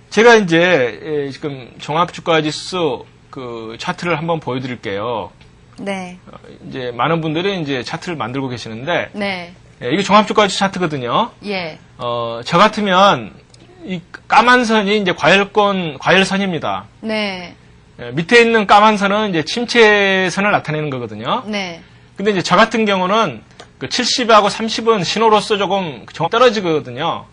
제가 이제 지금 종합주가지수 그 차트를 한번 보여드릴게요. 네. 이제 많은 분들이 이제 차트를 만들고 계시는데 네. 이게 종합주가지수 차트거든요. 예. 저 같으면 이 까만 선이 이제 과열선입니다. 네. 밑에 있는 까만 선은 이제 침체선을 나타내는 거거든요. 네. 근데 이제 저 같은 경우는 그 70하고 30은 신호로서 조금 떨어지거든요.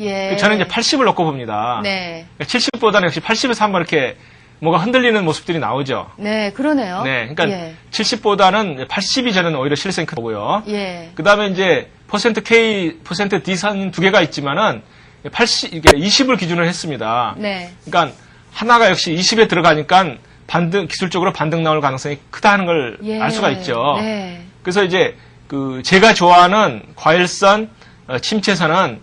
예. 저는 이제 80을 놓고 봅니다. 네. 70보다는 역시 80에서 한번 이렇게 뭐가 흔들리는 모습들이 나오죠. 네, 그러네요. 네, 그러니까 예. 70보다는 80이 저는 오히려 실생이 큰 거고요. 예. 그 다음에 이제 %K, %D 선 두 개가 있지만은 80, 이게 20을 기준으로 했습니다. 네. 그러니까 하나가 역시 20에 들어가니까 기술적으로 반등 나올 가능성이 크다 하는 걸 알 수가 있죠. 네. 그래서 이제 그 제가 좋아하는 과열선, 침체선은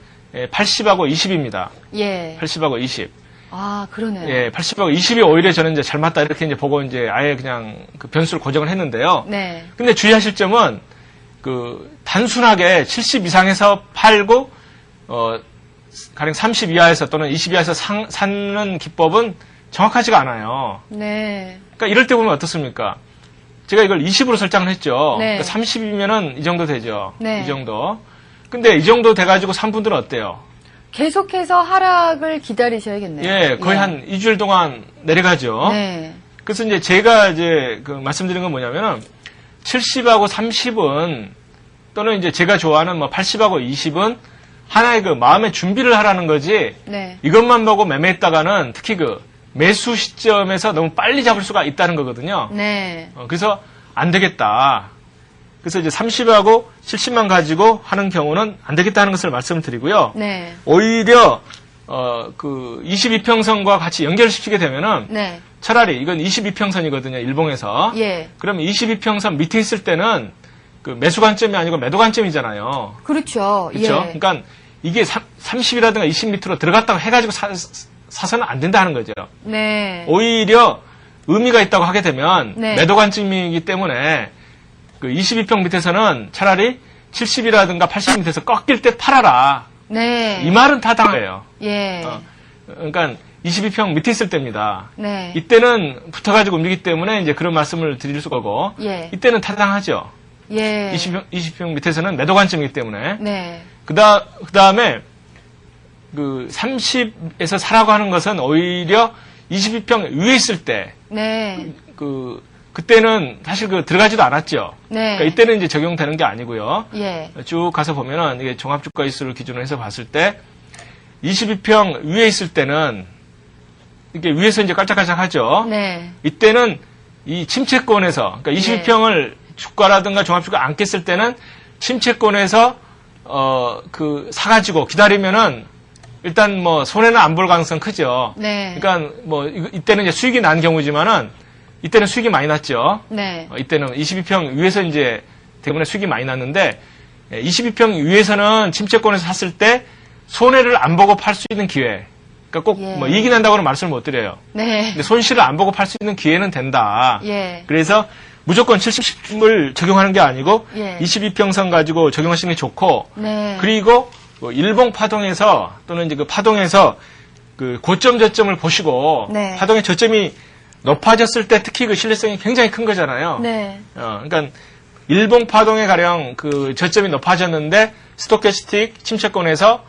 80하고 20입니다. 예. 80하고 20. 아, 그러네요. 예, 80하고 20이 오히려 저는 이제 잘 맞다 이렇게 이제 보고 이제 아예 그냥 그 변수를 고정을 했는데요. 네. 근데 주의하실 점은 그 단순하게 70 이상에서 팔고 가령 30 이하에서 또는 20 이하에서 사는 기법은 정확하지가 않아요. 네. 그러니까 이럴 때 보면 어떻습니까? 제가 이걸 20으로 설정을 했죠. 네. 그러니까 30이면은 이 정도 되죠. 네. 이 정도. 근데 이 정도 돼가지고 산 분들은 어때요? 계속해서 하락을 기다리셔야겠네요. 예, 거의 한 2주일 동안 내려가죠. 네. 그래서 이제 제가 이제 그 말씀드린 건 뭐냐면은 70하고 30은 또는 이제 제가 좋아하는 뭐 80하고 20은 하나의 그 마음의 준비를 하라는 거지. 네. 이것만 보고 매매했다가는 특히 그 매수 시점에서 너무 빨리 잡을 수가 있다는 거거든요. 네. 그래서 안 되겠다. 그래서 이제 30하고 70만 가지고 하는 경우는 안 되겠다는 것을 말씀을 드리고요. 네. 오히려 그 22평선과 같이 연결시키게 되면은 네. 차라리 이건 22평선이거든요. 일봉에서. 예. 그러면 22평선 밑에 있을 때는 그 매수 관점이 아니고 매도 관점이잖아요. 그렇죠. 그렇죠? 예. 그러니까 이게 30이라든가 20 밑으로 들어갔다고 해가지고 사서는 안 된다는 거죠. 네. 오히려 의미가 있다고 하게 되면 네. 매도 관점이기 때문에 그 22평 밑에서는 차라리 70이라든가 80 밑에서 꺾일 때 팔아라. 네. 이 말은 타당해요. 예. 그러니까 22평 밑에 있을 때입니다. 네. 이때는 붙어가지고 움직이기 때문에 이제 그런 말씀을 드릴 수가 없고, 예. 이때는 타당하죠. 예. 20평 밑에서는 매도 관점이기 때문에. 네. 그 다음에, 30에서 사라고 하는 것은 오히려 22평 위에 있을 때, 네. 그때는 사실 들어가지도 않았죠. 네. 그러니까 이때는 이제 적용되는 게 아니고요. 예. 쭉 가서 보면은 이게 종합주가지수를 기준으로 해서 봤을 때 22평 위에 있을 때는 이게 위에서 이제 깔짝깔짝하죠. 네. 이때는 이 침체권에서 그러니까 22평을 주가라든가 종합주가 안 깼을 때는 침체권에서 사가지고 기다리면은 일단 뭐 손해는 안 볼 가능성 크죠. 네. 그러니까 뭐 이때는 이제 수익이 난 경우지만은 이때는 수익이 많이 났죠. 네. 이때는 22평 위에서 이제 대부분의 수익이 많이 났는데 22평 위에서는 침체권에서 샀을 때 손해를 안 보고 팔 수 있는 기회. 그러니까 꼭 뭐 이익이 난다고는 말씀을 못 드려요. 네. 근데 손실을 안 보고 팔 수 있는 기회는 된다. 예. 그래서 무조건 70을 적용하는 게 아니고 예. 22평선 가지고 적용하시는 게 좋고 네. 그리고 일봉 파동에서 또는 이제 파동에서 고점 저점을 보시고 네. 파동의 저점이 높아졌을 때 특히 신뢰성이 굉장히 큰 거잖아요. 네. 그러니까 일봉 파동에 가령 저점이 높아졌는데 스토캐스틱 침체권에서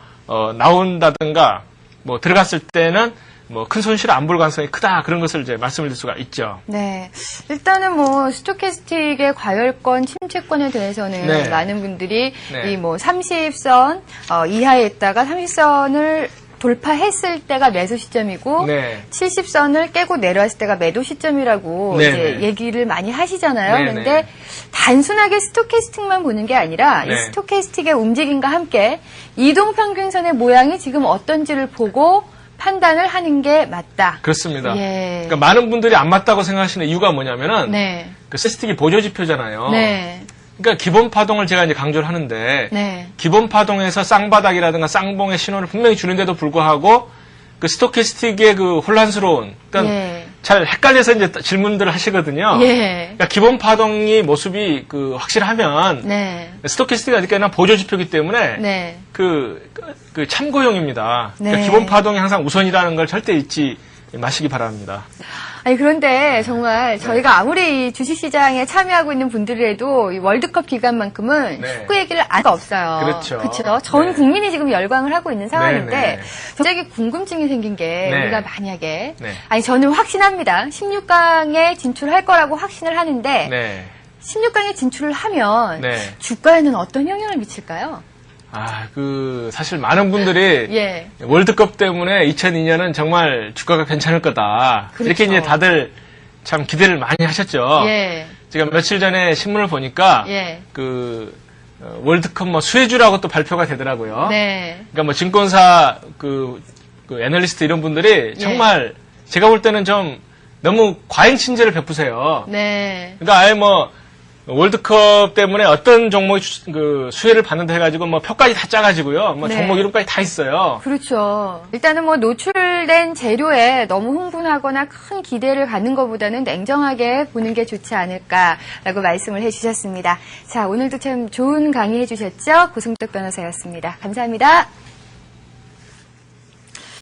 나온다든가 뭐 들어갔을 때는 뭐 큰 손실을 안 볼 가능성이 크다 그런 것을 이제 말씀을 드릴 수가 있죠. 네. 일단은 뭐 스토캐스틱의 과열권, 침체권에 대해서는 네. 많은 분들이 네. 이 뭐 30선 이하에 있다가 30선을 돌파했을 때가 매수 시점이고 네. 70선을 깨고 내려왔을 때가 매도 시점이라고 네, 이제 네. 얘기를 많이 하시잖아요. 네, 그런데 네. 단순하게 스토캐스틱만 보는 게 아니라 네. 이 스토캐스틱의 움직임과 함께 이동평균선의 모양이 지금 어떤지를 보고 판단을 하는 게 맞다. 그렇습니다. 예. 그러니까 많은 분들이 안 맞다고 생각하시는 이유가 뭐냐면은 네. 스토캐스틱이 보조지표잖아요. 네. 그러니까 기본 파동을 제가 이제 강조를 하는데 네. 기본 파동에서 쌍바닥이라든가 쌍봉의 신호를 분명히 주는데도 불구하고 스토캐스틱의 혼란스러운 그러니까 예. 잘 헷갈려서 이제 질문들을 하시거든요. 예. 그러니까 기본 파동이 모습이 확실하면 네. 스토캐스틱이 어디까지나 보조지표이기 때문에 네. 참고용입니다. 네. 그러니까 기본 파동이 항상 우선이라는 걸 절대 잊지 마시기 바랍니다. 아니 그런데 정말 저희가 아무리 이 주식시장에 참여하고 있는 분들이라도 이 월드컵 기간만큼은 네. 축구 얘기를 알 수가 없어요. 그렇죠. 그렇죠. 전 네. 국민이 지금 열광을 하고 있는 상황인데 네, 네. 갑자기 궁금증이 생긴 게 네. 우리가 만약에 네. 아니 저는 확신합니다. 16강에 진출할 거라고 확신을 하는데 네. 16강에 진출을 하면 네. 주가에는 어떤 영향을 미칠까요? 사실 많은 분들이 예. 월드컵 때문에 2002년은 정말 주가가 괜찮을 거다. 그렇죠. 이렇게 이제 다들 참 기대를 많이 하셨죠. 예. 제가 며칠 전에 신문을 보니까 예. 월드컵 수혜주라고 또 발표가 되더라고요. 네. 그러니까 증권사 애널리스트 이런 분들이 정말 제가 볼 때는 좀 너무 과잉 친절을 베푸세요. 네. 그러니까 아예 월드컵 때문에 어떤 종목이 수혜를 받는다 해가지고 표까지 다 짜가지고요. 네. 종목 이름까지 다 있어요. 그렇죠. 일단은 노출된 재료에 너무 흥분하거나 큰 기대를 갖는 것보다는 냉정하게 보는 게 좋지 않을까라고 말씀을 해주셨습니다. 자, 오늘도 참 좋은 강의 해주셨죠? 고승덕 변호사였습니다. 감사합니다.